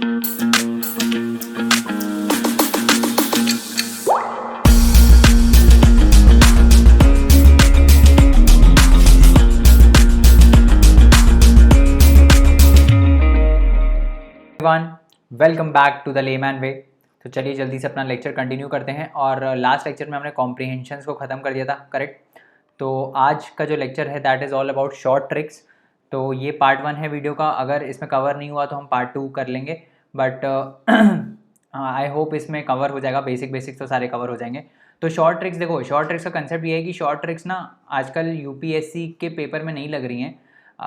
Welcome back to the layman way. तो चलिए जल्दी से अपना लेक्चर कंटिन्यू करते हैं। और लास्ट लेक्चर में हमने कॉम्प्रीहेंशंस को ख़त्म कर दिया था, करेक्ट। तो आज का जो लेक्चर है that is all about short tricks. तो ये पार्ट 1 है वीडियो का। अगर इसमें कवर नहीं हुआ तो हम पार्ट 2 कर लेंगे, बट आई होप इसमें कवर हो जाएगा। बेसिक तो सारे कवर हो जाएंगे। तो शॉर्ट ट्रिक्स, देखो शॉर्ट ट्रिक्स का कंसेप्ट ये है कि शॉर्ट ट्रिक्स ना आजकल यूपीएससी के पेपर में नहीं लग रही हैं,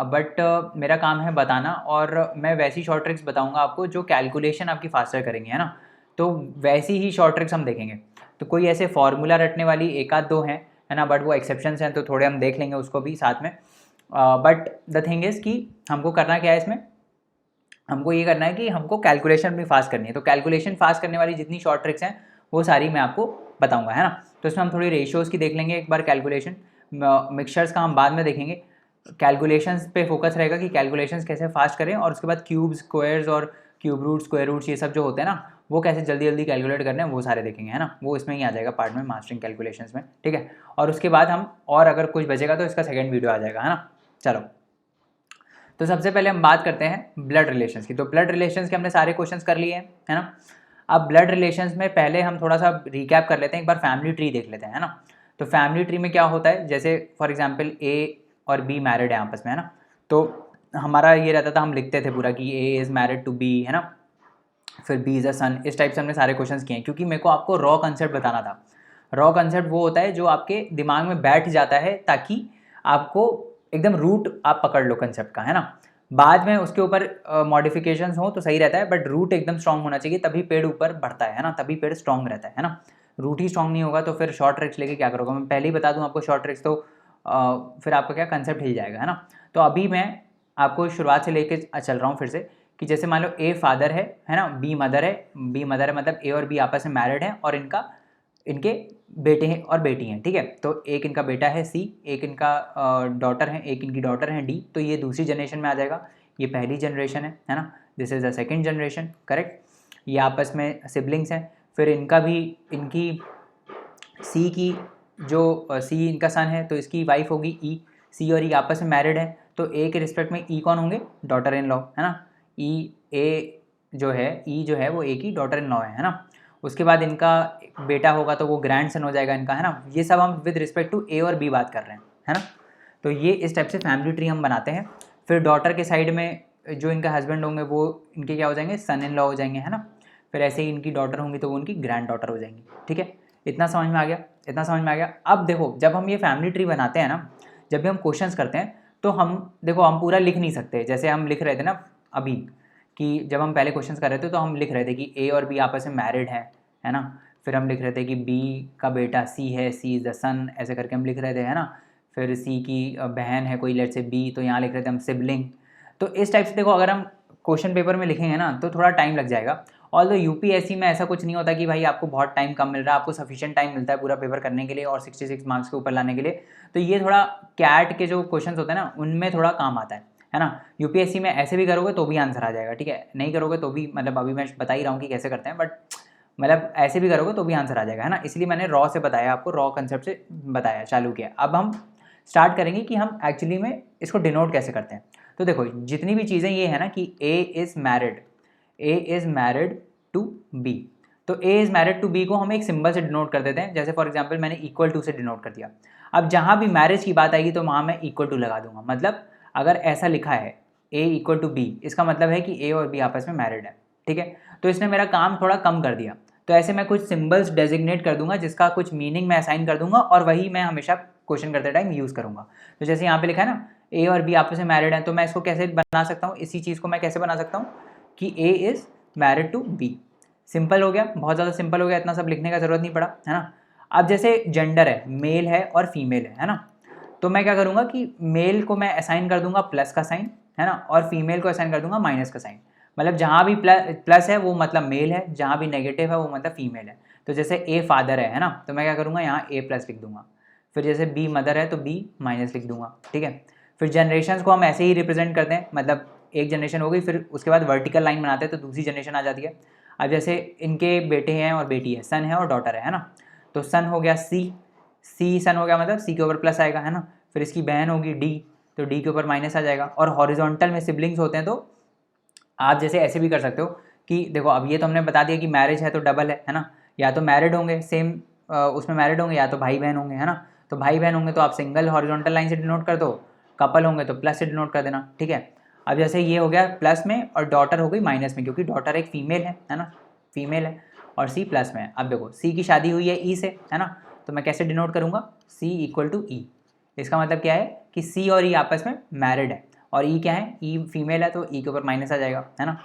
बट मेरा काम है बताना, और मैं वैसी शॉर्ट ट्रिक्स बताऊंगा आपको जो कैलकुलेशन आपकी फास्टर करेंगे, है ना। तो वैसी ही शॉर्ट ट्रिक्स हम देखेंगे। तो कोई ऐसे फॉर्मूला रटने वाली एक आध दो हैं, है ना, बट वो एक्सेप्शंस हैं, तो थोड़े हम देख लेंगे उसको भी साथ में। बट द थिंग इज़ कि हमको करना क्या है इसमें, हमको ये करना है कि हमको कैलकुलेशन भी फास्ट करनी है। तो कैलकुलेशन फास्ट करने वाली जितनी शॉर्ट ट्रिक्स हैं वो सारी मैं आपको बताऊँगा, है ना। तो इसमें हम थोड़ी रेशियोज़ की देख लेंगे एक बार, कैलकुलेशन मिक्सचर्स का हम बाद में देखेंगे। कैलकुलेशंस पे फोकस रहेगा कि कैलकुलेशंस कैसे फास्ट करें, और उसके बाद क्यूब्स, स्क्वायर्स और क्यूब रूट, स्क्वायर रूट्स, ये सब जो होते हैं ना, वो कैसे जल्दी जल्दी कैलकुलेट करने हैं वो सारे देखेंगे, है ना। वो इसमें ही आ जाएगा पार्ट में, मास्टरिंग कैलकुलेशंस में, ठीक है। और उसके बाद हम, और अगर कुछ बचेगा तो इसका सेकंड वीडियो आ जाएगा, है ना। चलो, तो सबसे पहले हम बात करते हैं ब्लड रिलेशंस की। तो ब्लड रिलेशंस के हमने सारे क्वेश्चंस कर लिए हैं, है ना। अब ब्लड रिलेशंस में पहले हम थोड़ा सा रिकैप कर लेते हैं, एक बार फैमिली ट्री देख लेते हैं, है ना। तो फैमिली ट्री में क्या होता है, जैसे फॉर एग्जाम्पल ए और बी मैरिड है आपस में, है ना। तो हमारा ये रहता था, हम लिखते थे पूरा कि A is married to B, है ना, फिर बी इज़ अ सन। इस टाइप से हमने सारे क्वेश्चंस किए हैं, क्योंकि मेरे को आपको रॉ कंसेप्ट बताना था। रॉ कंसेप्ट वो होता है जो आपके दिमाग में बैठ जाता है, ताकि आपको एकदम रूट आप पकड़ लो कंसेप्ट का, है ना। बाद में उसके ऊपर मॉडिफिकेशंस हो तो सही रहता है, बट रूट एकदम स्ट्रांग होना चाहिए, तभी पेड़ ऊपर बढ़ता है ना, तभी पेड़ स्ट्रांग रहता है ना। रूट ही स्ट्रांग नहीं होगा तो फिर शॉर्ट ट्रिक्स लेके क्या करोगे। मैं पहले ही बता दूं आपको शॉर्ट ट्रिक्स, तो फिर आपका क्या कंसेप्ट हिल जाएगा, है ना। तो अभी मैं आपको शुरुआत से लेके चल रहा हूँ फिर से, कि जैसे मान लो ए फादर है ना, बी मदर है। बी मदर है मतलब ए और बी आपस में मैरिड हैं, और इनके बेटे हैं और बेटी हैं, ठीक है। तो एक इनका बेटा है सी, एक इनका डॉटर है, एक इनकी डॉटर है डी। तो ये दूसरी जनरेशन में आ जाएगा, ये पहली जनरेशन है ना। This is the second generation, correct. ये आपस में सिबलिंग्स हैं। फिर इनका भी, इनकी सी की जो सी इनका सन है, तो इसकी वाइफ होगी ई। सी और ई आपस में मैरिड है, तो ए के रिस्पेक्ट में ई कौन होंगे, डॉटर इन लॉ, है ना। ई ए जो है, ई जो है वो ए की डॉटर इन लॉ है ना। उसके बाद इनका बेटा होगा तो वो ग्रैंड सन हो जाएगा इनका, है ना। ये सब हम विद रिस्पेक्ट टू ए और बी बात कर रहे हैं, है ना। तो ये इस टाइप से फैमिली ट्री हम बनाते हैं। फिर डॉटर के साइड में जो इनका हस्बैंड होंगे वो इनके क्या हो जाएंगे, सन इन लॉ हो जाएंगे, है ना। फिर ऐसे ही इनकी डॉटर होंगी तो वो उनकी ग्रैंड डॉटर हो जाएंगी, ठीक है। इतना समझ में आ गया, इतना समझ में आ गया। अब देखो, जब हम ये फैमिली ट्री बनाते हैं ना, जब भी हम क्वेश्चंस करते हैं, तो हम देखो हम पूरा लिख नहीं सकते। जैसे हम लिख रहे थे ना अभी, कि जब हम पहले क्वेश्चंस कर रहे थे तो हम लिख रहे थे कि ए और बी आपस में मैरिड है ना। फिर हम लिख रहे थे कि बी का बेटा सी है, सी इज़ द सन, ऐसे करके हम लिख रहे थे, है ना। फिर सी की बहन है कोई, लेट से बी, तो यहाँ लिख रहे थे हम सिबलिंग। तो इस टाइप से देखो, अगर हम क्वेश्चन पेपर में लिखेंगे ना तो थोड़ा टाइम लग जाएगा। ऑल दो यूपीएससी में ऐसा कुछ नहीं होता कि भाई आपको बहुत टाइम कम मिल रहा है, आपको सफिशिएंट टाइम मिलता है पूरा पेपर करने के लिए और 66 मार्क्स के ऊपर लाने के लिए। तो ये थोड़ा कैट के जो क्वेश्चंस होते हैं ना, उनमें थोड़ा काम आता है ना। यूपीएससी में ऐसे भी करोगे तो भी आंसर आ जाएगा, ठीक है। नहीं करोगे तो भी, मतलब अभी मैं बता ही रहा हूँ कि कैसे करते हैं, बट मतलब ऐसे भी करोगे तो भी आंसर आ जाएगा, है ना। इसलिए मैंने रॉ से बताया, आपको रॉ कंसेप्ट से बताया, चालू किया। अब हम स्टार्ट करेंगे कि हम एक्चुअली में इसको डिनोट कैसे करते हैं। तो देखो, जितनी भी चीज़ें ये है ना कि A is married to B, तो A is married to B को हम एक सिंबल से डिनोट कर देते हैं। जैसे फॉर एग्जांपल मैंने इक्वल टू से डिनोट कर दिया। अब जहाँ भी मैरिज की बात आएगी तो वहाँ मैं इक्वल टू लगा दूंगा। मतलब अगर ऐसा लिखा है ए इक्वल टू बी, इसका मतलब है कि ए और बी आपस में मैरिड है, ठीक है। तो इसने मेरा काम थोड़ा कम कर दिया। तो ऐसे मैं कुछ सिंबल्स डेजिग्नेट कर दूंगा, जिसका कुछ मीनिंग मैं असाइन कर दूंगा, और वही मैं हमेशा क्वेश्चन करते टाइम यूज़ करूंगा। तो जैसे यहाँ पे लिखा है ना, ए और बी आपस में मैरिड हैं, तो मैं इसको कैसे बना सकता हूँ, इसी चीज़ को मैं कैसे बना सकता हूँ कि A is married to B. Simple हो गया, बहुत ज़्यादा सिंपल हो गया, इतना सब लिखने का ज़रूरत नहीं पड़ा, है ना। अब जैसे जेंडर है, मेल है और फीमेल है ना। तो मैं क्या करूँगा कि मेल को मैं असाइन कर दूंगा प्लस का साइन, है ना, और फीमेल को असाइन कर दूंगा माइनस का साइन। मतलब जहाँ भी प्लस है वो मतलब मेल है, जहाँ भी नेगेटिव है वो मतलब फीमेल है। तो जैसे ए फादर है ना, तो मैं क्या करूँगा यहाँ ए प्लस लिख दूंगा। फिर जैसे बी मदर है तो बी माइनस लिख दूंगा, ठीक है। फिर जनरेशन्स को हम ऐसे ही रिप्रेजेंट करते हैं, मतलब एक जनरेशन हो गई, फिर उसके बाद वर्टिकल लाइन बनाते हैं तो दूसरी जनरेशन आ जाती है। अब जैसे इनके बेटे हैं और बेटी है, सन है और डॉटर है ना, तो सन हो गया सी सन हो गया मतलब सी के ऊपर प्लस आएगा, है ना। फिर इसकी बहन होगी डी, तो डी के ऊपर माइनस आ जाएगा। और हॉरिजॉन्टल में सिबलिंग्स होते हैं तो आप जैसे ऐसे भी कर सकते हो कि देखो अब ये तो हमने बता दिया कि मैरिज है तो डबल है ना, या तो मैरिड होंगे सेम उसमें मैरिड होंगे, या तो भाई बहन होंगे, है ना। तो भाई बहन होंगे तो आप सिंगल हॉरिजॉन्टल लाइन से डिनोट कर दो, कपल होंगे तो प्लस से डिनोट कर देना, ठीक है। अब जैसे ये हो गया प्लस में और डॉटर हो गई माइनस में, क्योंकि डॉटर एक फीमेल है ना, फीमेल है, और सी प्लस में है। अब देखो सी की शादी हुई है ई से, है ना, तो मैं कैसे डिनोट करूँगा, सी इक्वल टू ई। इसका मतलब क्या है कि सी और ई आपस में मैरिड है, और ई क्या है, ई फीमेल है, तो ई के ऊपर माइनस आ जाएगा, है ना।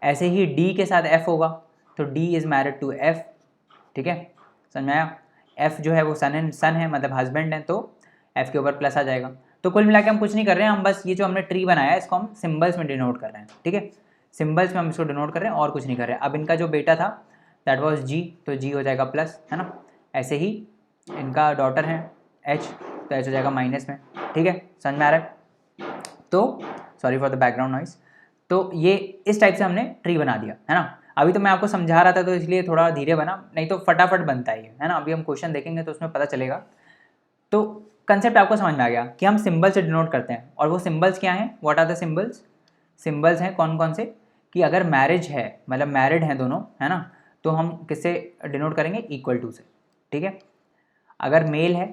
ऐसे ही डी के साथ एफ होगा, तो D is married to F, ठीक है, समझ में आया। एफ जो है वो सन है मतलब हस्बैंड है, तो एफ के ऊपर प्लस आ जाएगा। तो कुल मिला के हम कुछ नहीं कर रहे हैं, हम बस ये जो हमने ट्री बनाया है इसको हम सिंबल्स में डिनोट कर रहे हैं, ठीक है, सिंबल्स में हम इसको डिनोट कर रहे हैं और कुछ नहीं कर रहे हैं। अब इनका जो बेटा था दैट वाज जी, तो जी हो जाएगा प्लस, है ना। ऐसे ही इनका डॉटर है एच, तो एच हो जाएगा माइनस में, ठीक है, समझ में आ रहा है। तो sorry for the background noise. तो ये इस टाइप से हमने ट्री बना दिया, है ना। अभी तो मैं आपको समझा रहा था तो इसलिए थोड़ा धीरे बना, नहीं तो फटाफट बनता है ना। अभी हम क्वेश्चन देखेंगे तो उसमें पता चलेगा। तो कंसेप्ट आपको समझ में आ गया कि हम सिंबल से डिनोट करते हैं, और वो सिंबल्स क्या हैं, what are the symbols. Symbols हैं कौन कौन से, कि अगर मैरिज है मतलब मैरिड हैं दोनों, है ना, तो हम किससे डिनोट करेंगे, इक्वल टू से, ठीक है। अगर मेल है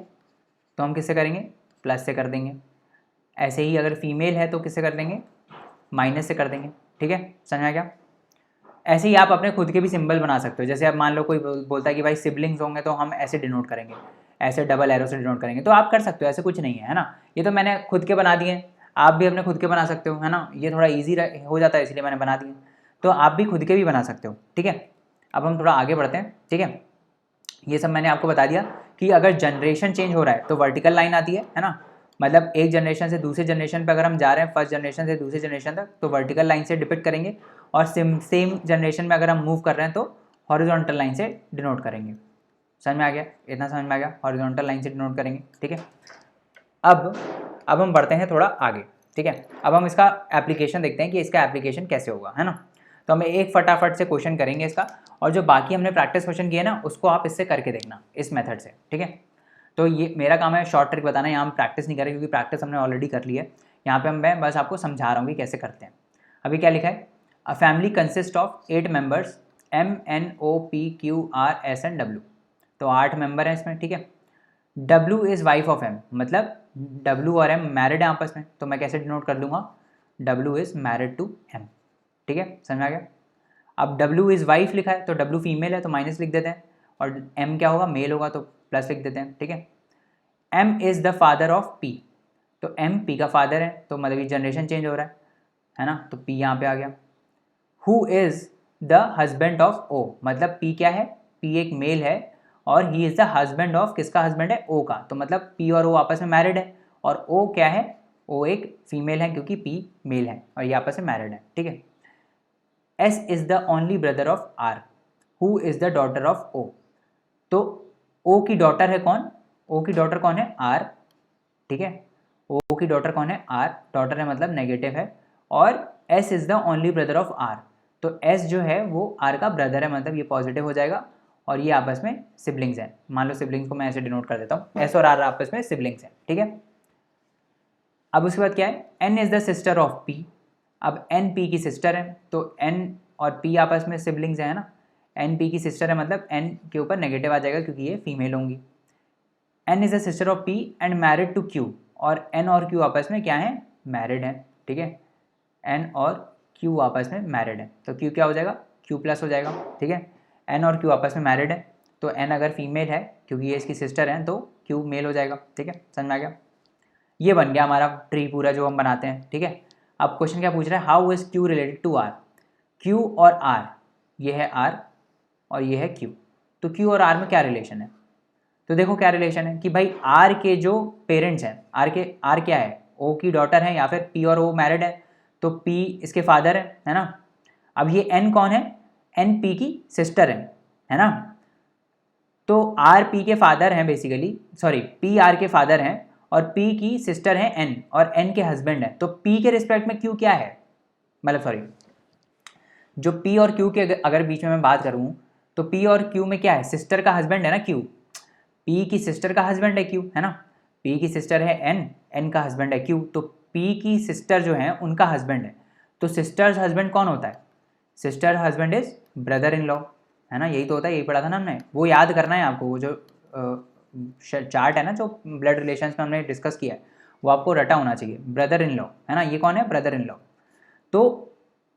तो हम किससे करेंगे, प्लस से कर देंगे। ऐसे ही अगर फीमेल है तो किससे कर देंगे, माइनस से कर देंगे, ठीक है, समझ में आ गया। ऐसे ही आप अपने खुद के भी सिंबल बना सकते हो। जैसे अब मान लो कोई बोलता है कि भाई सिबलिंग्स होंगे तो हम ऐसे डिनोट करेंगे, ऐसे डबल एरो से डिनोट करेंगे, तो आप कर सकते हो, ऐसे कुछ नहीं है ना। ये तो मैंने खुद के बना दिए, आप भी अपने खुद के बना सकते हो, है ना। ये थोड़ा ईजी हो जाता है इसलिए मैंने बना दिए, तो आप भी खुद के भी बना सकते हो, ठीक है। अब हम थोड़ा आगे बढ़ते हैं, ठीक है। ये सब मैंने आपको बता दिया कि अगर जनरेशन चेंज हो रहा है तो वर्टिकल लाइन आती है ना, मतलब एक जनरेशन से दूसरे जनरेशन पे अगर हम जा रहे हैं, फर्स्ट जनरेशन से दूसरे जनरेशन तक, तो वर्टिकल लाइन से डिपिक्ट करेंगे, और सेम जनरेशन में अगर हम मूव कर रहे हैं तो हॉरिजॉन्टल लाइन से डिनोट करेंगे। समझ में आ गया, इतना समझ में आ गया, हॉरिजॉन्टल लाइन से डिनोट करेंगे, ठीक है। अब हम बढ़ते हैं थोड़ा आगे, ठीक है। अब हम इसका एप्लीकेशन देखते हैं कि इसका एप्लीकेशन कैसे होगा, है ना। तो हम एक फटाफट से क्वेश्चन करेंगे इसका, और जो बाकी हमने प्रैक्टिस क्वेश्चन किए ना उसको आप इससे करके देखना, इस मेथड से, ठीक है। तो ये मेरा काम है शॉर्ट ट्रिक बताना, यहाँ हम प्रैक्टिस नहीं करें क्योंकि प्रैक्टिस हमने ऑलरेडी कर ली है। यहाँ पे मैं बस आपको समझा रहा हूँ कि कैसे करते हैं। अभी क्या लिखा है, a family consist of 8 members MNOPQRSNW, तो 8 मेंबर हैं इसमें, ठीक है। W is wife of M, मतलब W और M मैरिड है आपस में, तो मैं कैसे डिनोट कर लूँगा, W is married to M, ठीक है, समझ में आ गया। अब W इज़ वाइफ लिखा है तो W फीमेल है तो माइनस लिख देते हैं, और M क्या होगा, मेल होगा तो प्लस लिख देते हैं, ठीक है। M is the father of P, तो M P का फादर है, तो मतलब ये जनरेशन चेंज हो रहा है ना, तो P यहाँ पे आ गया। Who is the husband of O, मतलब P क्या है, P एक मेल है, और he is the husband of, किसका हस्बैंड है, O का, तो मतलब P और O आपस में मैरिड है, और O क्या है, O एक फीमेल है क्योंकि P मेल है, और ये आपस में मैरिड है, ठीक है। S is the only brother of R, who is the daughter of O, तो O की डॉटर है कौन, O की डॉटर कौन है, R, ठीक है। O की डॉटर कौन है, R, डॉटर है मतलब नेगेटिव है, और S is the only brother of R, तो S जो है वो R का ब्रदर है, मतलब ये पॉजिटिव हो जाएगा, और ये आपस में सिबलिंग्स हैं। मान लो सिबलिंग्स को मैं ऐसे डिनोट कर देता हूँ, S और R आपस में सिबलिंग्स हैं, ठीक है। अब उसके बाद क्या है, N is the sister of P, अब N P की सिस्टर है, तो N और P आपस में सिबलिंग्स है ना, N P की सिस्टर है मतलब N के ऊपर नेगेटिव आ जाएगा क्योंकि ये फीमेल होंगी। N is the sister of P and married to Q, और N और Q आपस में क्या है, मैरिड है, ठीक है। N और Q आपस में मैरिड है, तो Q क्या हो जाएगा, Q प्लस हो जाएगा, ठीक है। N और Q आपस में मैरिड है, तो N अगर फीमेल है क्योंकि ये इसकी सिस्टर है तो Q मेल हो जाएगा, ठीक है, समझ में आ गया। ये बन गया हमारा ट्री पूरा जो हम बनाते हैं, ठीक है। अब क्वेश्चन क्या पूछ रहा है, how is Q related to R, Q और R, ये है R और ये है Q, तो Q और R में क्या रिलेशन है, तो देखो क्या रिलेशन है कि भाई R के जो पेरेंट्स हैं, R क्या है, O की डॉटर है, या फिर P और O मैरिड है तो P इसके फादर है ना। अब ये N कौन है, N P की सिस्टर है ना, तो R P के फादर हैं बेसिकली, सॉरी P R के फादर हैं, और P की सिस्टर है N, और N के हस्बैंड है, तो P के रिस्पेक्ट में Q क्या है, मतलब सॉरी, जो पी और क्यू के अगर बीच में मैं बात करूँ तो पी और क्यू में क्या है, सिस्टर का हस्बैंड है ना क्यू, पी की सिस्टर का हस्बैंड है क्यू, है ना, पी की सिस्टर है एन, एन का हस्बैंड है क्यू, तो पी की सिस्टर जो है उनका हस्बैंड है, तो सिस्टर्स हस्बैंड कौन होता है, sister husband is brother in law, है ना, यही तो होता है, यही पढ़ा था ना हमने, वो याद करना है आपको, वो जो चार्ट है ना जो ब्लड रिलेशंस में हमने डिस्कस किया है वो आपको रटा होना चाहिए, ब्रदर इन लॉ, है ना, ये कौन है, ब्रदर इन लॉ, तो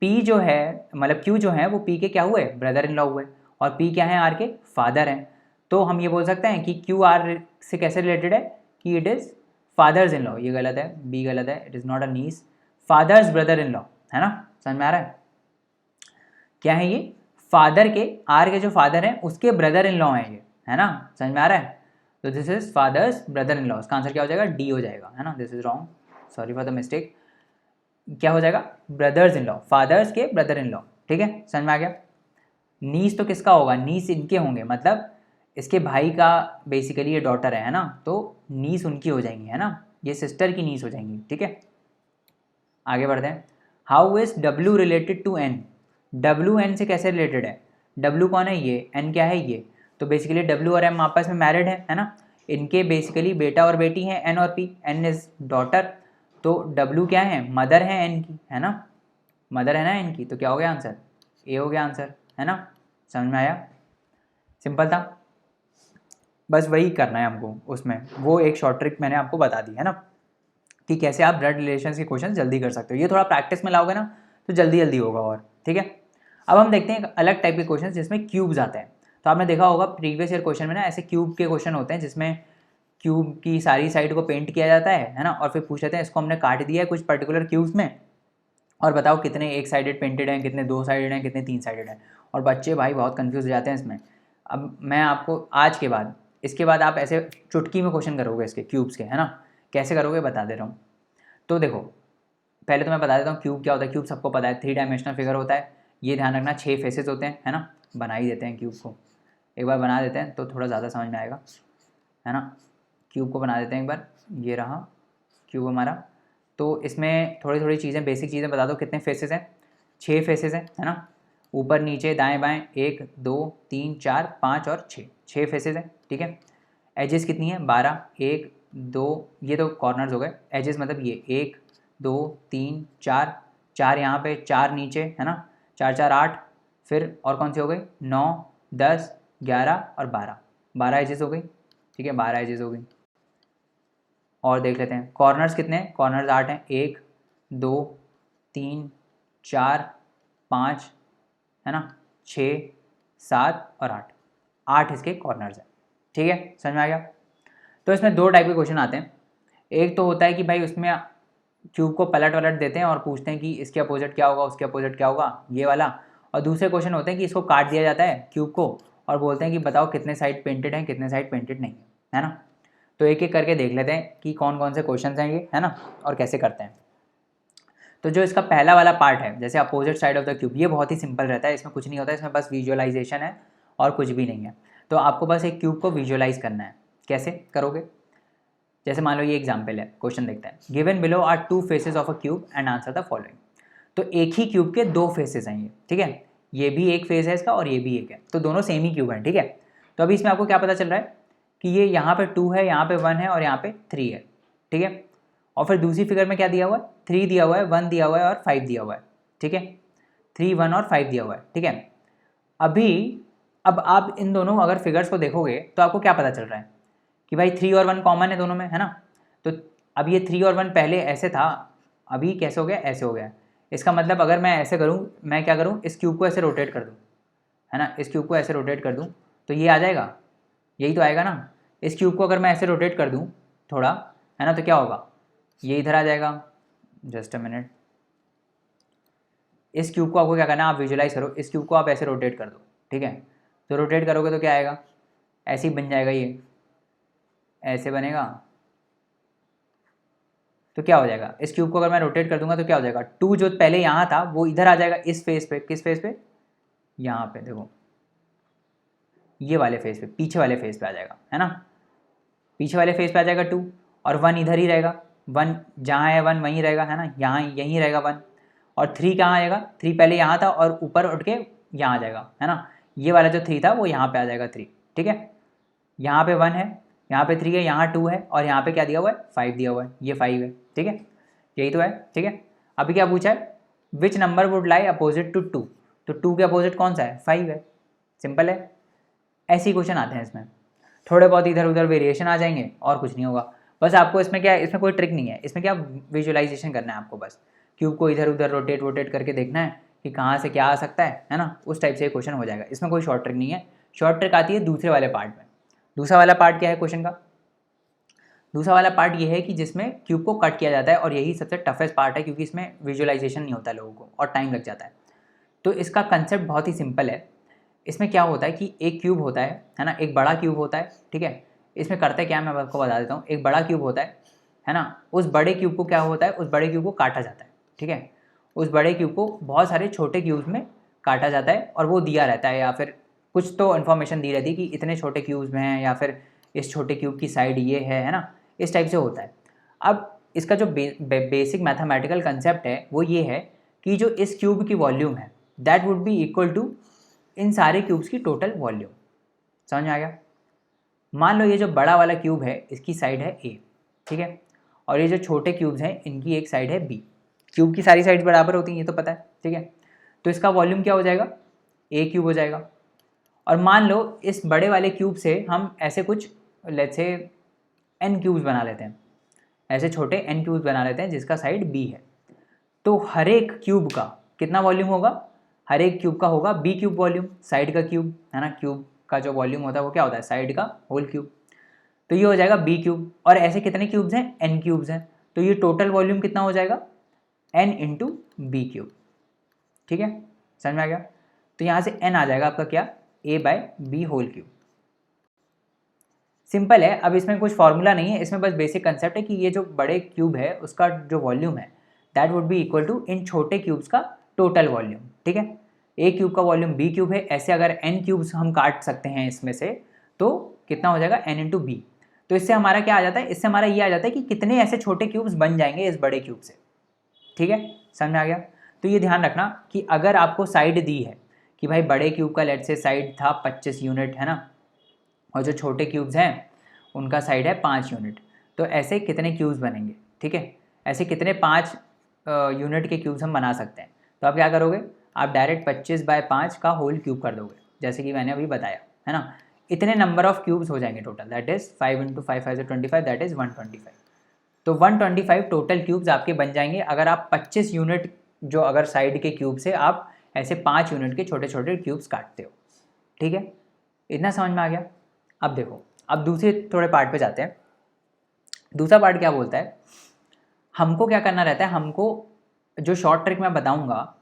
पी जो है मतलब क्यू जो है वो पी के क्या हुए, ब्रदर इन लॉ हुए, और पी क्या है, आर के फादर हैं, तो हम ये बोल सकते हैं कि क्यू आर से कैसे रिलेटेड है कि it is father's in law, ये गलत है, बी गलत है, it is not a niece, father's brother in law, है ना, समझ में आ रहा है, क्या है ये, फादर के, आर के जो फादर हैं उसके ब्रदर इन लॉ हैं ये, है ना, समझ में आ रहा है, तो this is fathers brother in law, इसका आंसर क्या हो जाएगा, डी हो जाएगा, है ना, this is wrong, sorry for the mistake, क्या हो जाएगा, ब्रदर्स इन लॉ, फादर्स के ब्रदर इन लॉ, ठीक है, समझ में आ गया। नीस तो किसका होगा, नीस इनके होंगे, मतलब इसके भाई का बेसिकली ये डॉटर है ना, तो नीस उनकी हो जाएंगी, है ना, ये सिस्टर की नीस हो जाएंगी, ठीक है। आगे बढ़ते हैं, how is W related to N, W N से कैसे रिलेटेड है, डब्ल्यू कौन है, ये एन क्या है ये, तो बेसिकली डब्ल्यू और एम आपस में मैरिड है ना, इनके बेसिकली बेटा और बेटी हैं एन और पी, एन इज डॉटर, तो डब्ल्यू क्या है, मदर है एन की, है ना, मदर है ना एन की, तो क्या हो गया आंसर, ए हो गया आंसर, है ना, समझ में आया, सिंपल था, बस वही करना है हमको उसमें, वो एक शॉर्ट ट्रिक मैंने आपको बता दी है ना, कि कैसे आप ब्लड रिलेशन के क्वेश्चन जल्दी कर सकते हो, ये थोड़ा प्रैक्टिस में लाओगे ना तो जल्दी जल्दी होगा, और ठीक है। अब हम देखते हैं एक अलग टाइप के क्वेश्चन जिसमें क्यूब्स आते हैं, तो आपने देखा होगा प्रीवियस ईयर क्वेश्चन में ना ऐसे क्यूब के क्वेश्चन होते हैं जिसमें क्यूब की सारी साइड को पेंट किया जाता है ना, और फिर पूछ लेते हैं इसको हमने काट दिया है कुछ पर्टिकुलर क्यूब्स में, और बताओ कितने एक साइडेड पेंटेड हैं, कितने दो साइडेड हैं, कितने तीन साइडेड हैं, और बच्चे भाई बहुत कंफ्यूज हो जाते हैं इसमें। अब मैं आपको आज के बाद, इसके बाद आप ऐसे चुटकी में क्वेश्चन करोगे इसके क्यूब्स के, है ना, कैसे करोगे बता दे रहा हूँ। तो देखो पहले तो मैं बता देता हूँ क्यूब क्या होता है, क्यूब सबको पता है, 3 डायमेंशनल फिगर होता है, ये ध्यान रखना 6 फेसेस होते हैं, है ना, बना ही देते हैं क्यूब को, एक बार बना देते हैं तो थोड़ा ज़्यादा समझ में आएगा, है ना, क्यूब को बना देते हैं एक बार, ये रहा क्यूब हमारा, तो इसमें थोड़ी थोड़ी चीज़ें बेसिक चीज़ें बता दो, कितने फेसेस हैं, 6 फेसेस हैं, है ना, ऊपर नीचे दाएं बाएं 1 2 3 4 5 और 6 फेसेस हैं, ठीक है। एजेस कितनी है, 12, 1 2, ये तो कॉर्नर्स हो गए, एजेस मतलब ये 1 2 3 4, 4 यहाँ पे 4 नीचे, है ना, 4 4 8, फिर और कौन सी हो गई 9 10 11 और 12, 12 एजेस हो गई, ठीक है, 12 एजेस हो गई। और देख लेते हैं कॉर्नर्स कितने हैं, कॉर्नर्स 8 हैं, 1 2 3 4 5, है ना, 6 7 और 8, 8 इसके कॉर्नर्स हैं, ठीक है, समझ में आ गया। तो इसमें 2 टाइप के क्वेश्चन आते हैं, एक तो होता है कि भाई उसमें क्यूब को पलट वलट देते हैं और पूछते हैं कि इसके अपोजिट क्या होगा, उसके अपोजिट क्या होगा, ये वाला, और दूसरे क्वेश्चन होते हैं कि इसको काट दिया जाता है क्यूब को और बोलते हैं कि बताओ कितने साइड पेंटेड हैं, कितने साइड पेंटेड नहीं है ना। तो एक एक करके देख लेते हैं कि कौन कौन से क्वेश्चन हैं ये, है ना, और कैसे करते हैं। तो जो इसका पहला वाला पार्ट है जैसे opposite side of the cube, ये बहुत ही सिंपल रहता है, इसमें कुछ नहीं होता है, इसमें बस विजुअलाइजेशन है और कुछ भी नहीं है। तो आपको बस एक क्यूब को विजुअलाइज करना है, कैसे करोगे, जैसे मान लो ये एग्जाम्पल है, क्वेश्चन देखते हैं, given below are 2 faces of a cube and answer the following, तो एक ही क्यूब के 2 फेसेस हैं ये, ठीक है, ये भी एक फेस है इसका और ये भी एक है, तो दोनों सेम ही क्यूब हैं, ठीक है। तो अभी इसमें आपको क्या पता चल रहा है कि ये यहाँ पे 2 है, यहाँ पे 1 है और यहाँ पे 3 है, ठीक है, और फिर दूसरी फिगर में क्या दिया हुआ है, 3 दिया हुआ है, 1 दिया हुआ है और 5 दिया हुआ है, ठीक है, 3 1 और 5 दिया हुआ है, ठीक है। अभी अब आप इन दोनों अगर फिगर्स को देखोगे तो आपको क्या पता चल रहा है कि भाई 3 और 1 कॉमन है दोनों में, है ना, तो अब ये 3 और 1 पहले ऐसे था, अभी कैसे हो गया, ऐसे हो गया, इसका मतलब अगर मैं ऐसे करूँ, मैं क्या करूँ, इस क्यूब को ऐसे रोटेट कर दूँ, है ना, इस क्यूब को ऐसे रोटेट कर दूँ तो ये आ जाएगा, यही तो आएगा ना, इस क्यूब को अगर मैं ऐसे रोटेट कर दूँ थोड़ा, है ना, तो क्या होगा, ये इधर आ जाएगा, जस्ट अ मिनट, इस क्यूब को आपको क्या करना है, आप विजुलाइज करो, इस क्यूब को आप ऐसे रोटेट कर दो, ठीक है, तो रोटेट करोगे तो क्या आएगा, ऐसे ही बन जाएगा, ये ऐसे बनेगा, तो क्या हो जाएगा, इस क्यूब को अगर मैं रोटेट कर दूंगा तो क्या हो जाएगा, 2 जो पहले यहाँ था वो इधर आ जाएगा, इस फेस पे, किस फेस पे, यहाँ पे देखो, ये वाले फेस पे, पीछे वाले फेस पे आ जाएगा, है ना, पीछे वाले फेस पे आ जाएगा 2, और 1 इधर ही रहेगा, 1 जहाँ है 1 वहीं रहेगा, है ना, यहाँ यहीं रहेगा 1, और 3 कहाँ आएगा, 3 पहले यहाँ था और ऊपर उठ के यहाँ आ जाएगा, है ना। ये वाला जो 3 था वो यहाँ पे आ जाएगा 3, ठीक है। यहाँ पे 1 है, यहाँ पे 3 है, यहाँ 2 है और यहाँ पे क्या दिया हुआ है, 5 दिया हुआ है, ये 5 है, ठीक है, यही तो है, ठीक है। अभी क्या पूछा है, which number would lie opposite to 2, तो 2 के अपोजिट कौन सा है, 5 है, सिंपल है। ऐसे ही क्वेश्चन आते हैं इसमें, थोड़े बहुत इधर उधर वेरिएशन आ जाएंगे और कुछ नहीं होगा। बस आपको इसमें क्या है, इसमें कोई ट्रिक नहीं है, इसमें क्या विजुअलाइजेशन करना है आपको, बस क्यूब को इधर उधर रोटेट करके देखना है कि कहाँ से क्या आ सकता है ना, उस टाइप से क्वेश्चन हो जाएगा। इसमें कोई शॉर्ट ट्रिक नहीं है, शॉर्ट ट्रिक आती है दूसरे वाले पार्ट में। दूसरा वाला पार्ट क्या है क्वेश्चन का, दूसरा वाला पार्ट ये है कि जिसमें क्यूब को कट किया जाता है और यही सबसे टफेस्ट पार्ट है क्योंकि इसमें विजुअलाइजेशन नहीं होता लोगों को और टाइम लग जाता है। तो इसका कंसेप्ट बहुत ही सिंपल है। इसमें क्या होता है कि एक क्यूब होता है ना, एक बड़ा क्यूब होता है, ठीक है। इसमें करते क्या है मैं आपको बता देता हूँ। एक बड़ा क्यूब होता है ना, उस बड़े क्यूब को क्या होता है, उस बड़े क्यूब को काटा जाता है, ठीक है। उस बड़े क्यूब को बहुत सारे छोटे क्यूब्स में काटा जाता है और वो दिया रहता है, या फिर कुछ तो इन्फॉर्मेशन दी रहती है कि इतने छोटे क्यूब्स में हैं, या फिर इस छोटे क्यूब की साइड ये है ना, इस टाइप से होता है। अब इसका जो बेसिक मैथमेटिकल कंसेप्ट है वो ये है कि जो इस क्यूब की वॉल्यूम है that would be equal to इन सारे क्यूब्स की टोटल वॉल्यूम। समझ में आ गया। मान लो ये जो बड़ा वाला क्यूब है इसकी साइड है ए, ठीक है, और ये जो छोटे क्यूब्स हैं इनकी एक साइड है बी। क्यूब की सारी साइड्स बराबर होती हैं, ये तो पता है, ठीक है। तो इसका वॉल्यूम क्या हो जाएगा, ए क्यूब हो जाएगा। और मान लो इस बड़े वाले क्यूब से हम ऐसे कुछ लेट्स से एन क्यूब्स बना लेते हैं, ऐसे छोटे एन क्यूब्स बना लेते हैं जिसका साइड बी है। तो हर एक क्यूब का कितना वॉल्यूम होगा, हर एक क्यूब का होगा बी क्यूब वॉल्यूम, साइड का क्यूब है ना। क्यूब का जो वॉल्यूम होता है वो क्या होता है, साइड का होल क्यूब। तो ये हो जाएगा बी क्यूब। और ऐसे कितने क्यूब्स हैं, एन क्यूब्स हैं, तो ये टोटल वॉल्यूम कितना हो जाएगा, एन इंटू बी क्यूब, ठीक है। समझ में आ गया। तो यहाँ से एन आ जाएगा आपका क्या, A by B whole cube. Simple है। अब इसमें कुछ फॉर्मूला नहीं है, इसमें बस बेसिक कंसेप्ट है कि ये जो बड़े क्यूब है उसका जो वॉल्यूम है that would be equal to इन छोटे क्यूब्स का टोटल वॉल्यूम, ठीक है। ए क्यूब का वॉल्यूम बी क्यूब है, ऐसे अगर एन क्यूब्स हम काट सकते हैं इसमें से तो कितना हो जाएगा, एन इंटू बी। तो इससे हमारा क्या आ जाता है, इससे हमारा ये आ जाता है कि कितने ऐसे छोटे क्यूब्स बन जाएंगे इस बड़े क्यूब से, ठीक है। समझ में आ गया। तो ये ध्यान रखना कि अगर आपको साइड दी है कि भाई बड़े क्यूब का लेट से साइड था 25 यूनिट, है ना, और जो छोटे क्यूब्स हैं उनका साइड है 5 यूनिट, तो ऐसे कितने क्यूब्स बनेंगे, ठीक है। ऐसे कितने 5 यूनिट के क्यूब्स हम बना सकते हैं। तो आप क्या करोगे, आप डायरेक्ट 25/5 का होल क्यूब कर दोगे, जैसे कि मैंने अभी बताया, है ना। इतने नंबर ऑफ क्यूब्स हो जाएंगे total, that is 5 × 5 5 25, that is 125। तो 125 टोटल क्यूब्स आपके बन जाएंगे अगर आप 25 यूनिट जो अगर साइड के क्यूब से आप ऐसे 5 यूनिट के छोटे छोटे क्यूब्स काटते हो, ठीक है। इतना समझ में आ गया। अब देखो, अब दूसरे थोड़े पार्ट पे जाते हैं। दूसरा पार्ट क्या बोलता है, हमको क्या करना रहता है, हमको जो शॉर्ट ट्रिक मैं बताऊंगा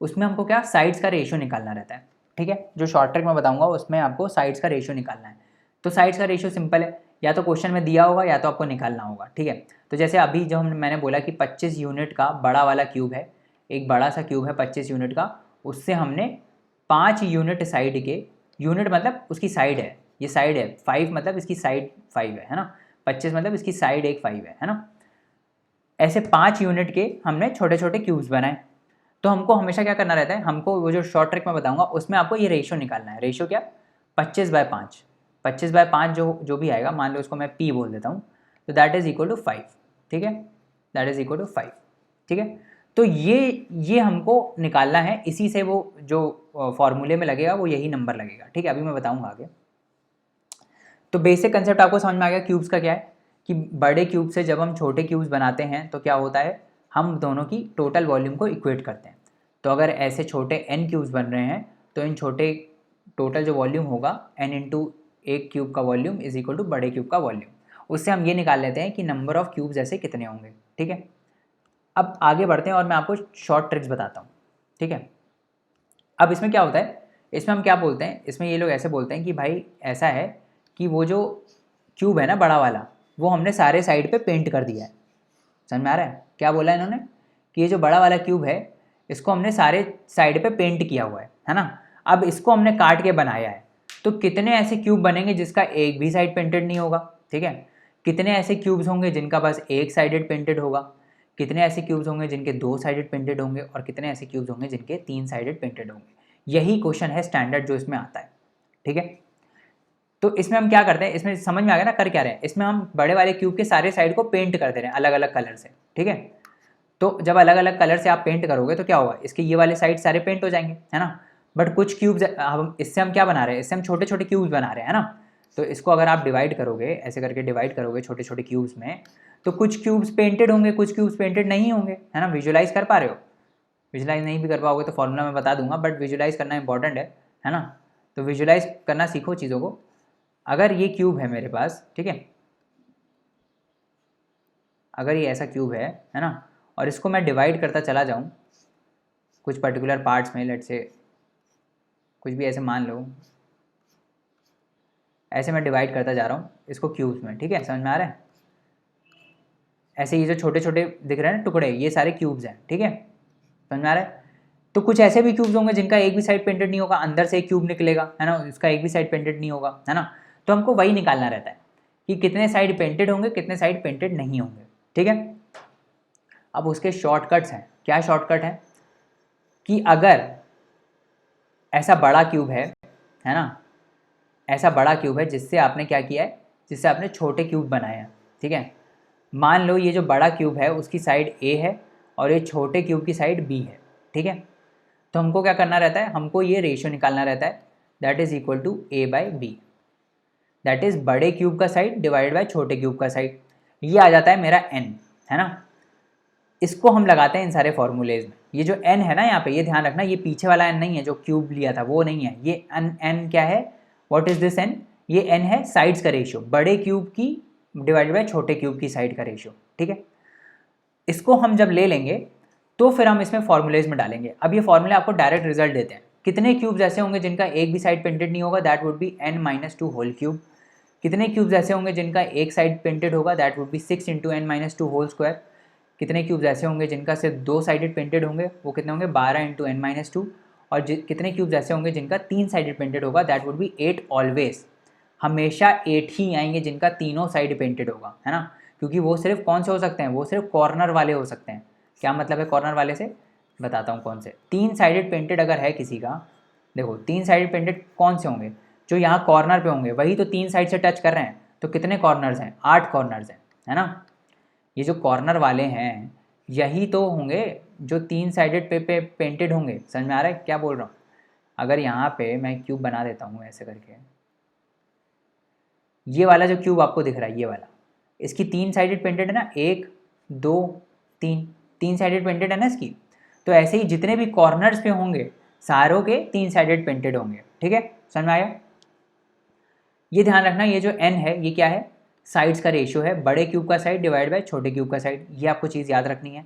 उसमें हमको क्या साइड्स का रेशियो निकालना रहता है, ठीक है। जो शॉर्ट ट्रिक मैं बताऊंगा उसमें आपको साइड्स का रेशियो निकालना है। तो साइड्स का रेशियो सिंपल है, या तो क्वेश्चन में दिया होगा या तो आपको निकालना होगा, ठीक है। तो जैसे अभी जो मैंने बोला कि 25 यूनिट का बड़ा वाला क्यूब है, एक बड़ा सा क्यूब है 25 यूनिट का, उससे हमने 5 यूनिट साइड के, यूनिट मतलब उसकी साइड है, ये साइड है, 5 मतलब इसकी साइड 5 है ना, 25 मतलब इसकी साइड एक 5 है ना। ऐसे 5 यूनिट के हमने छोटे छोटे क्यूब्स बनाए। तो हमको हमेशा क्या करना रहता है, हमको वो जो शॉर्ट ट्रिक मैं बताऊंगा उसमें आपको ये रेशियो निकालना है। रेशियो क्या, 25/5, 25/5 जो भी आएगा, मान लो उसको मैं P बोल देता हूँ, तो दैट इज़ इक्वल टू 5, ठीक है, दैट इज़ इक्वल टू 5, ठीक है। तो ये हमको निकालना है, इसी से वो जो फॉर्मूले में लगेगा वो यही नंबर लगेगा, ठीक है। अभी मैं बताऊँगा आगे। तो बेसिक कंसेप्ट आपको समझ में आ गया क्यूब्स का क्या है, कि बड़े क्यूब से जब हम छोटे क्यूब्स बनाते हैं तो क्या होता है, हम दोनों की टोटल वॉल्यूम को इक्वेट करते हैं। तो अगर ऐसे छोटे एन क्यूब्स बन रहे हैं तो इन छोटे टोटल जो वॉल्यूम होगा एन इंटू एक क्यूब का वॉल्यूम इज इक्वल टू बड़े क्यूब का वॉल्यूम। उससे हम ये निकाल लेते हैं कि नंबर ऑफ क्यूब्स ऐसे कितने होंगे, ठीक है। अब आगे बढ़ते हैं और मैं आपको शॉर्ट ट्रिक्स बताता हूँ, ठीक है। अब इसमें क्या होता है, इसमें हम क्या बोलते हैं, इसमें ये लोग ऐसे बोलते हैं कि भाई ऐसा है कि वो जो क्यूब है ना बड़ा वाला, वो हमने सारे साइड पे पेंट कर दिया है। समझ में आ रहा है क्या बोला है इन्होंने, कि ये जो बड़ा वाला क्यूब है इसको हमने सारे साइड पे पेंट किया हुआ है ना। अब इसको हमने काट के बनाया है, तो कितने ऐसे क्यूब बनेंगे जिसका एक भी साइड पेंटेड नहीं होगा, ठीक है। कितने ऐसे क्यूब्स होंगे जिनका बस एक साइडेड पेंटेड होगा, कितने ऐसे क्यूब्स होंगे जिनके 2 साइडेड पेंटेड होंगे और कितने ऐसे क्यूब्स होंगे जिनके 3 साइडेड पेंटेड होंगे। यही क्वेश्चन है स्टैंडर्ड जो इसमें आता है, ठीक है। तो इसमें हम क्या करते हैं, इसमें समझ में आ गया ना कर क्या रहे हैं, इसमें हम बड़े वाले क्यूब के सारे साइड को पेंट कर दे रहे हैं अलग अलग कलर से, ठीक है। तो जब अलग अलग कलर से आप पेंट करोगे तो क्या होगा, इसके ये वाले साइड सारे पेंट हो जाएंगे, है ना। बट कुछ क्यूब्स हम इससे हम क्या बना रहे हैं, इससे हम छोटे छोटे क्यूब्स बना रहे हैं, है ना। तो इसको अगर आप डिवाइड करोगे, ऐसे करके डिवाइड करोगे छोटे छोटे क्यूब्स में, तो कुछ क्यूब्स पेंटेड होंगे, कुछ क्यूब्स पेंटेड नहीं होंगे, है ना। विजुलाइज कर पा रहे हो, विजुलाइज नहीं भी कर पाओगे तो फॉर्मूला मैं बता दूंगा, बट विजुलाइज करना इंपॉर्टेंट है ना। तो विजुलाइज करना सीखो चीज़ों को। अगर ये क्यूब है मेरे पास, ठीक है, अगर ये ऐसा क्यूब है ना, और इसको मैं डिवाइड करता चला जाऊँ कुछ पर्टिकुलर पार्ट्स में, लेट से कुछ भी ऐसे मान लो, ऐसे मैं डिवाइड करता जा रहा हूँ इसको क्यूब्स में, ठीक है, समझ में आ रहा है। ऐसे ये जो छोटे छोटे दिख रहे हैं ना टुकड़े, ये सारे क्यूब्स हैं, ठीक है, समझ में आ रहा है। तो कुछ ऐसे भी क्यूब्स होंगे जिनका एक भी साइड पेंटेड नहीं होगा, अंदर से एक क्यूब निकलेगा, है ना, उसका एक भी साइड पेंटेड नहीं होगा, है ना। तो हमको वही निकालना रहता है कि कितने साइड पेंटेड होंगे, कितने साइड पेंटेड नहीं होंगे, ठीक है। अब उसके शॉर्टकट्स हैं। क्या शॉर्टकट है कि अगर ऐसा बड़ा क्यूब है ना, ऐसा बड़ा क्यूब है जिससे आपने क्या किया है, जिससे आपने छोटे क्यूब बनाए हैं, ठीक है। मान लो ये जो बड़ा क्यूब है उसकी साइड ए है और ये छोटे क्यूब की साइड बी है, ठीक है। तो हमको क्या करना रहता है, हमको ये रेशियो निकालना रहता है, that is equal to a by b, that is बड़े क्यूब का साइड डिवाइड बाय छोटे क्यूब का साइड। ये आ जाता है मेरा एन, है ना। इसको हम लगाते हैं इन सारे फॉर्मूलेज में। ये जो एन है ना यहाँ पे, ये ध्यान रखना, ये पीछे वाला एन नहीं है जो क्यूब लिया था, वो नहीं है। ये एन क्या है, व्हाट इज दिस एन, ये एन है साइड्स का रेशियो, बड़े क्यूब की डिवाइडेड बाय छोटे क्यूब की साइड का रेशियो, ठीक है। इसको हम जब ले लेंगे तो फिर हम इसमें फॉर्मूलेज में डालेंगे। अब ये फॉर्मूले आपको डायरेक्ट रिजल्ट देते हैं। कितने क्यूब्स ऐसे होंगे जिनका एक भी साइड पेंटेड नहीं होगा, that would be n-2 whole cube. कितने क्यूब्स ऐसे होंगे जिनका एक साइड पेंटेड होगा, that would be 6 into n-2 whole square. कितने क्यूब्स ऐसे होंगे जिनका सिर्फ 2 साइडेड पेंटेड होंगे, वो कितने होंगे, 12 इंटू n-2। और कितने क्यूब्स ऐसे होंगे जिनका 3 साइडेड पेंटेड होगा, दैट वुड बी 8 ऑलवेज। हमेशा 8 ही आएंगे जिनका तीनों साइड पेंटेड होगा, है ना। क्योंकि वो सिर्फ कौन से हो सकते हैं, वो सिर्फ कॉर्नर वाले हो सकते हैं। क्या मतलब है कॉर्नर वाले से, बताता हूँ कौन से। 3 साइडेड पेंटेड अगर है किसी का, देखो 3 साइडेड पेंटेड कौन से होंगे, जो यहाँ कॉर्नर पे होंगे, वही तो 3 साइड से टच कर रहे हैं। तो कितने कॉर्नर्स हैं, 8 कॉर्नर्स हैं, है ना। ये जो कॉर्नर वाले हैं यही तो होंगे जो 3 साइडेड पे पेंटेड होंगे। समझ में आ रहा है क्या बोल रहा हूँ। अगर यहाँ पे मैं क्यूब बना देता हूँ ऐसे करके, ये वाला जो क्यूब आपको दिख रहा है, ये वाला, इसकी 3 साइडेड पेंटेड है ना, 1 2 3, 3 साइडेड पेंटेड है ना इसकी। तो ऐसे ही जितने भी कॉर्नर्स पे होंगे सारों के 3 साइडेड पेंटेड होंगे, ठीक है, समझ में आया। ये ध्यान रखना, ये जो n है ये क्या है, साइड्स का रेशियो है, बड़े क्यूब का साइड डिवाइड बाय छोटे क्यूब का साइड। ये आपको चीज़ याद रखनी है।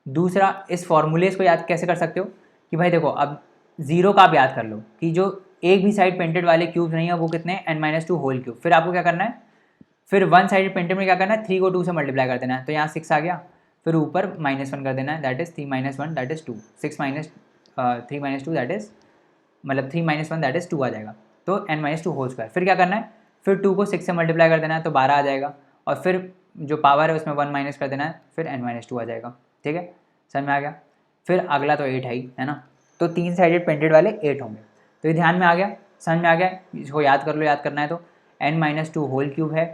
दूसरा, इस फॉर्मूलेज को याद कैसे कर सकते हो कि भाई देखो, अब जीरो का आप याद कर लो कि जो एक भी साइड पेंटेड वाले क्यूब्स नहीं है वो कितने हैं, n-2 होल क्यूब। फिर आपको क्या करना है, फिर 1 साइडेड पेंटेड में क्या करना है, 3 को 2 से मल्टीप्लाई कर देना है, तो यहाँ 6 आ गया। फिर ऊपर -1 कर देना है, that is 3 - 1 that is 2, 6 minus 3 - 2 that is, मतलब 3 - 1 दैट इज 2 आ जाएगा। तो n-2 होल स्क्वायर। फिर क्या करना है, फिर 2 को 6 से मल्टीप्लाई कर देना है तो 12 आ जाएगा, और फिर जो पावर है उसमें 1 माइनस कर देना है, फिर n-2 आ जाएगा, ठीक है, समझ में आ गया। फिर अगला तो 8 है ना। तो 3 साइडेड पेंटेड वाले 8 होंगे। तो ये ध्यान में आ गया, समझ में आ गया। इसको याद कर लो, याद करना है तो n-2 होल क्यूब है,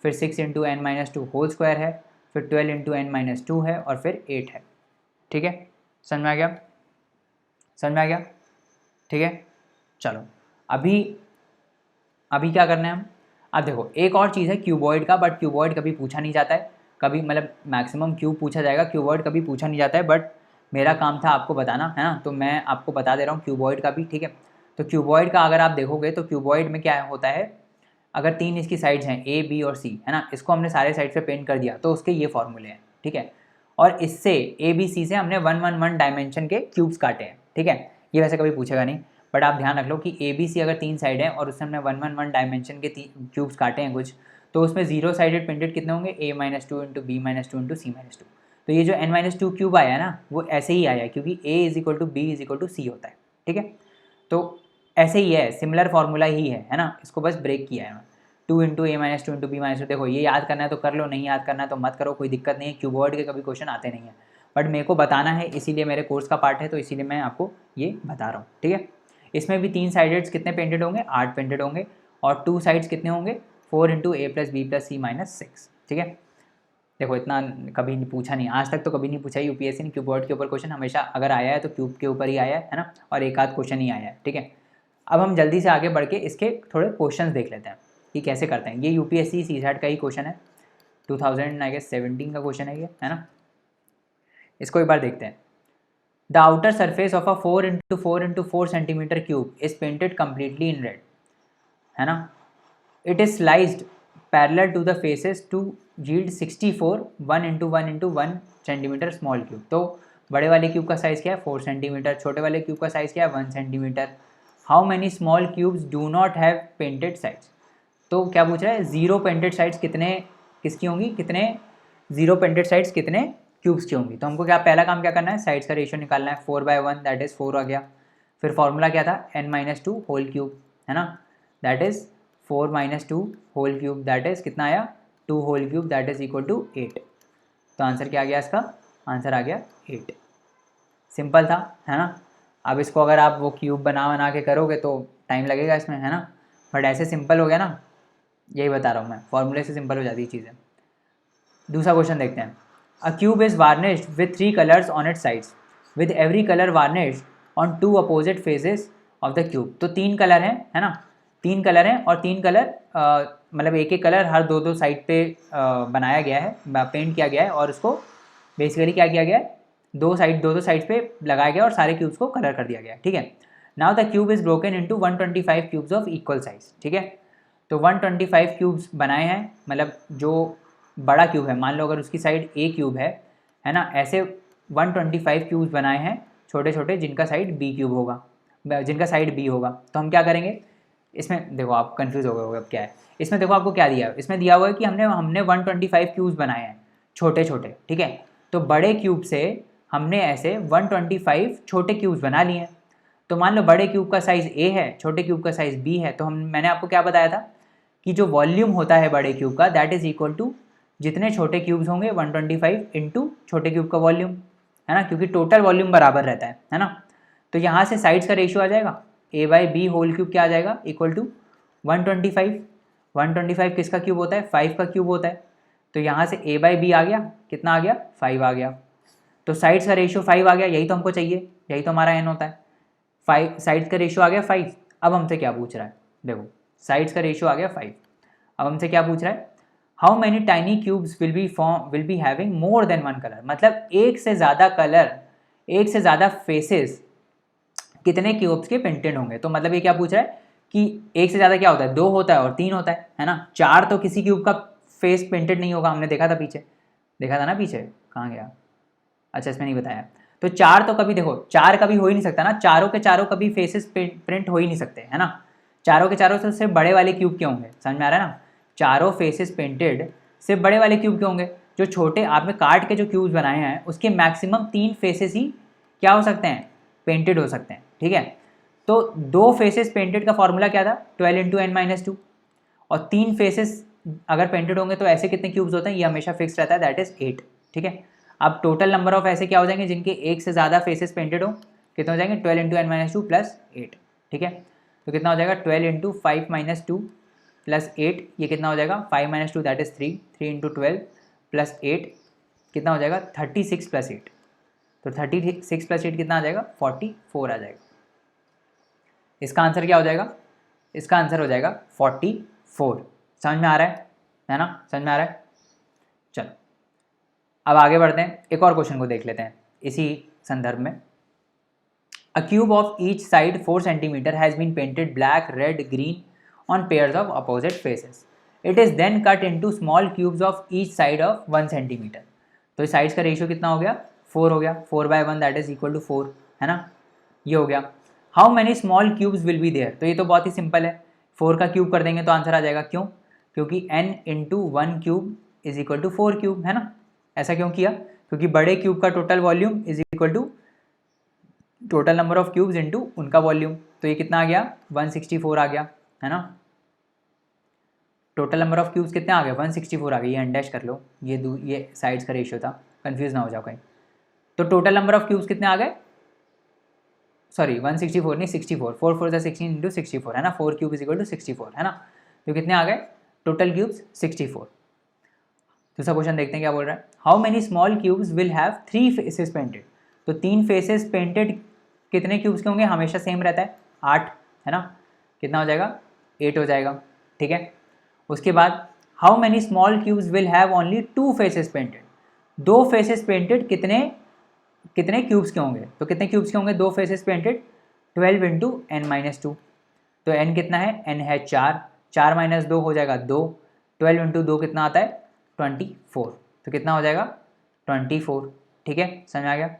फिर 6 इंटू n-2 होल स्क्वायर है, फिर 12 इंटू n-2 है, और फिर 8 है, ठीक है, समझ में आ गया, समझ में आ गया, ठीक है। चलो अभी क्या करना है हम, अब देखो एक और चीज़ है क्यूबॉइड का, बट क्यूबॉइड कभी पूछा नहीं जाता है, कभी मतलब मैक्सिमम क्यूब पूछा जाएगा, क्यूबॉइड कभी पूछा नहीं जाता है, बट मेरा काम था आपको बताना, है ना, तो मैं आपको बता दे रहा हूँ क्यूबॉइड का भी, ठीक है। तो क्यूबॉइड का अगर आप देखोगे तो क्यूबॉइड में क्या होता है, अगर 3 इसकी साइड्स हैं A B और C, है ना, इसको हमने सारे साइड पे पेंट कर दिया तो उसके ये फॉर्मूले हैं, ठीक है। और इससे ABC से हमने 1-1-1 डायमेंशन के क्यूब्स काटे हैं, ठीक है। ये वैसे कभी पूछेगा नहीं, बट आप ध्यान रख लो कि ABC अगर 3 साइड है और उससे हमने 1-1-1 डायमेंशन के क्यूब्स काटे हैं कुछ, तो उसमें 0 साइडेड पेंटेड कितने होंगे, A-2 into B-2 into C-2। तो ये जो n-2 क्यूब आया ना, वो ऐसे ही आया क्योंकि A = B = C होता है, ठीक है। तो ऐसे ही है, सिमिलर फार्मूला ही है ना, इसको बस ब्रेक किया है। 2 into a minus 2 into B minus 2। देखो ये याद करना है तो कर लो, नहीं याद करना है तो मत करो, कोई दिक्कत नहीं है, क्यूबॉइड के कभी क्वेश्चन आते नहीं है, बट मेरे को बताना है इसीलिए मेरे कोर्स का पार्ट है, तो इसीलिए मैं आपको ये बता रहा हूँ, ठीक है। इसमें भी 3 साइडेड्स कितने पेंटेड होंगे, 8 पेंटेड होंगे, और 2 साइड्स कितने होंगे, 4 into A plus B plus C minus 6, ठीक है। देखो इतना कभी नहीं पूछा नहीं आज तक, तो कभी नहीं पूछा यूपीएससी ने क्यूबॉइड के ऊपर क्वेश्चन, हमेशा अगर आया है तो क्यूब के ऊपर ही आया है ना, और एक आध क्वेश्चन ही आया है, ठीक है। अब हम जल्दी से आगे बढ़ के इसके थोड़े क्वेश्चंस देख लेते हैं कि कैसे करते हैं। ये यूपीएससी सीसैट का ही क्वेश्चन है, 2017 का क्वेश्चन है ये, है ना। इसको एक बार देखते हैं। The outer surface of a 4 into 4 into 4 centimetre cube is painted completely in red, है ना। It is sliced parallel to the faces to yield 64 1 into 1 into 1 centimetre small cube. तो बड़े वाले क्यूब का साइज़ क्या है, 4 सेंटीमीटर, छोटे वाले क्यूब का साइज़ क्या है, 1 centimetre. How many small cubes do not have painted sides. तो क्या पूछ रहा है, जीरो पेंटेड साइड्स कितने किसकी होंगी, कितने जीरो पेंटेड साइड्स कितने क्यूब्स की होंगी। तो हमको क्या पहला काम क्या करना है, साइड्स का रेशियो निकालना है, 4/1 दैट इज़ 4 आ गया। फिर फॉर्मूला क्या था, n-2 होल क्यूब, है ना, that is 4 - 2 whole cube, that is कितना आया, 2 whole cube, that is equal to 8। तो आंसर क्या आ गया, इसका आंसर आ गया 8। सिंपल था, है ना। अब इसको अगर आप वो क्यूब बना के करोगे तो टाइम लगेगा इसमें, है ना, बट ऐसे सिंपल हो गया ना, यही बता रहा हूँ मैं, फॉर्मूले से सिंपल हो जाती है चीज़ें। दूसरा क्वेश्चन देखते हैं। A cube is varnished with 3 colours on its sides with every colour varnished on 2 opposite faces of the cube. तो 3 कलर हैं, है ना, 3 कलर हैं, और 3 कलर मतलब एक कलर हर 2 साइड पे बनाया गया है, पेंट किया गया है, और उसको बेसिकली क्या किया गया है, 2 साइड पे लगाया गया और सारे क्यूब्स को कलर कर दिया गया, ठीक है। Now the cube is broken into 125 cubes of equal size, ठीक है। तो 125 क्यूब्स बनाए हैं, मतलब जो बड़ा क्यूब है, मान लो अगर उसकी साइड ए क्यूब है ना, ऐसे 125 क्यूब्स बनाए हैं छोटे छोटे, जिनका साइड बी क्यूब होगा, जिनका साइड बी होगा। तो हम क्या करेंगे इसमें, देखो आप कंफ्यूज हो गए होगे अब क्या है इसमें। देखो आपको क्या दिया है, इसमें दिया हुआ है कि हमने 125 क्यूब्स बनाए हैं छोटे छोटे, ठीक है। तो बड़े क्यूब से हमने ऐसे 125 छोटे क्यूब्स बना लिए हैं। तो मान लो बड़े क्यूब का साइज़ ए है, छोटे क्यूब का साइज़ बी है, तो मैंने आपको क्या बताया था कि जो वॉल्यूम होता है बड़े क्यूब का, दैट इज़ इक्वल टू जितने छोटे क्यूब्स होंगे 125 इंटू छोटे क्यूब का वॉल्यूम, है ना, क्योंकि टोटल वॉल्यूम बराबर रहता है ना। तो यहाँ से साइड्स का रेशियो आ जाएगा, a/b होल क्यूब क्या आ जाएगा, इक्वल टू 125। 125 किसका क्यूब होता है, 5 का क्यूब होता है। तो यहाँ से a/b आ गया, कितना आ गया, 5 आ गया। तो साइड्स का रेशियो 5 आ गया, यही तो हमको चाहिए, यही तो हमारा n होता है। 5 साइड्स का रेशियो आ गया 5। अब हमसे क्या पूछ रहा है, देखो साइड्स का रेशियो आ गया 5। अब हमसे क्या पूछ रहा है, how many tiny cubes will be having more than 1 colour. मतलब एक से ज़्यादा कलर, एक से ज़्यादा फेसेस कितने क्यूब्स के पेंटेड होंगे। तो मतलब ये क्या पूछ रहा है कि एक से ज़्यादा क्या होता है, 2 होता है और 3 होता है ना। 4 तो किसी क्यूब का फेस पेंटेड नहीं होगा, हमने देखा था पीछे, देखा था ना पीछे, कहाँ गया, अच्छा इसमें नहीं बताया। तो 4 तो कभी, देखो 4 कभी हो ही नहीं सकता ना, चारों के चारों कभी फेसेस प्रिंट हो ही नहीं सकते, है ना। चारों के चारों से सिर्फ बड़े वाले क्यूब के होंगे, समझ में आ रहा है ना। चारों फेसेस पेंटेड सिर्फ बड़े वाले क्यूब के होंगे। जो छोटे आपने काट के जो क्यूब्स बनाए हैं उसके मैक्सिमम 3 फेसेस ही क्या हो सकते हैं, पेंटेड हो सकते हैं, ठीक है। तो 2 फेसेस पेंटेड का फॉर्मूला क्या था, 12 इंटू n-2, और 3 फेसेस अगर पेंटेड होंगे तो ऐसे कितने क्यूब्स होते हैं, ये हमेशा फिक्स रहता है, दैट इज 8, ठीक है। अब टोटल नंबर ऑफ ऐसे क्या हो जाएंगे जिनके एक से ज़्यादा फेसेस पेंटेड हो, कितने हो जाएंगे, 12 इंटू n-2 प्लस 8, ठीक है। तो कितना हो जाएगा, 12 इंटू 5 - 2 प्लस 8, ये कितना हो जाएगा, 5 - 2 दैट इज 3, 3 इंटू 12 प्लस 8 कितना हो जाएगा, 36 प्लस 8। तो 36 प्लस 8 कितना आ जाएगा, 44 आ जाएगा। इसका आंसर क्या हो जाएगा, इसका आंसर हो जाएगा 44। समझ में आ रहा है ना, समझ में आ रहा है। चलो अब आगे बढ़ते हैं, एक और क्वेश्चन को देख लेते हैं इसी संदर्भ में। A cube of each side 4 centimetre has been painted black, red, green on pairs of opposite faces. It is then cut into small cubes of each side of 1 centimetre. तो इस साइड्स का रेशियो कितना हो गया, 4 हो गया, 4/1 that is equal to 4, है ना, ये हो गया। How many small cubes will be there. तो ये तो बहुत ही सिंपल है, 4 का क्यूब कर देंगे तो आंसर आ जाएगा, क्यों, क्योंकि n into 1 cube is equal to 4 cube, है ना। ऐसा क्यों किया, क्योंकि बड़े क्यूब का total volume is equal to total number of cubes into उनका वॉल्यूम। तो ये कितना आ गया, 164 आ गया, है ना। टोटल नंबर ऑफ क्यूब्स कितने आ गए, 164 आ गए, ये अनडैश कर लो, ये साइड्स का रेशियो था, कंफ्यूज ना हो जाओ कहीं। तो टोटल नंबर ऑफ क्यूब्स कितने आ गए, सॉरी 164 नहीं 64, 4 4 16 इंटू 64 है ना, 4 क्यूब इज इक्वल टू 64 है ना, तो कितने आ गए टोटल क्यूब्स 64। दूसरा क्वेश्चन देखते हैं क्या बोल रहा है, how many small cubes will have 3 faces painted, तो 3 फेसेस पेंटेड कितने क्यूब्स के होंगे, हमेशा सेम रहता है 8 है ना, कितना हो जाएगा 8 हो जाएगा, ठीक है। उसके बाद how many small cubes will have only 2 faces painted, 2 faces painted कितने कितने क्यूब्स के होंगे, तो कितने क्यूब्स के होंगे 2 फेसेस पेंटेड, 12 इंटू n-2, तो n कितना है, n है 4, 4 माइनस 2 हो जाएगा 2, 12 इंटू 2 कितना आता है 24, तो कितना हो जाएगा 24, ठीक है, समझ में आ गया।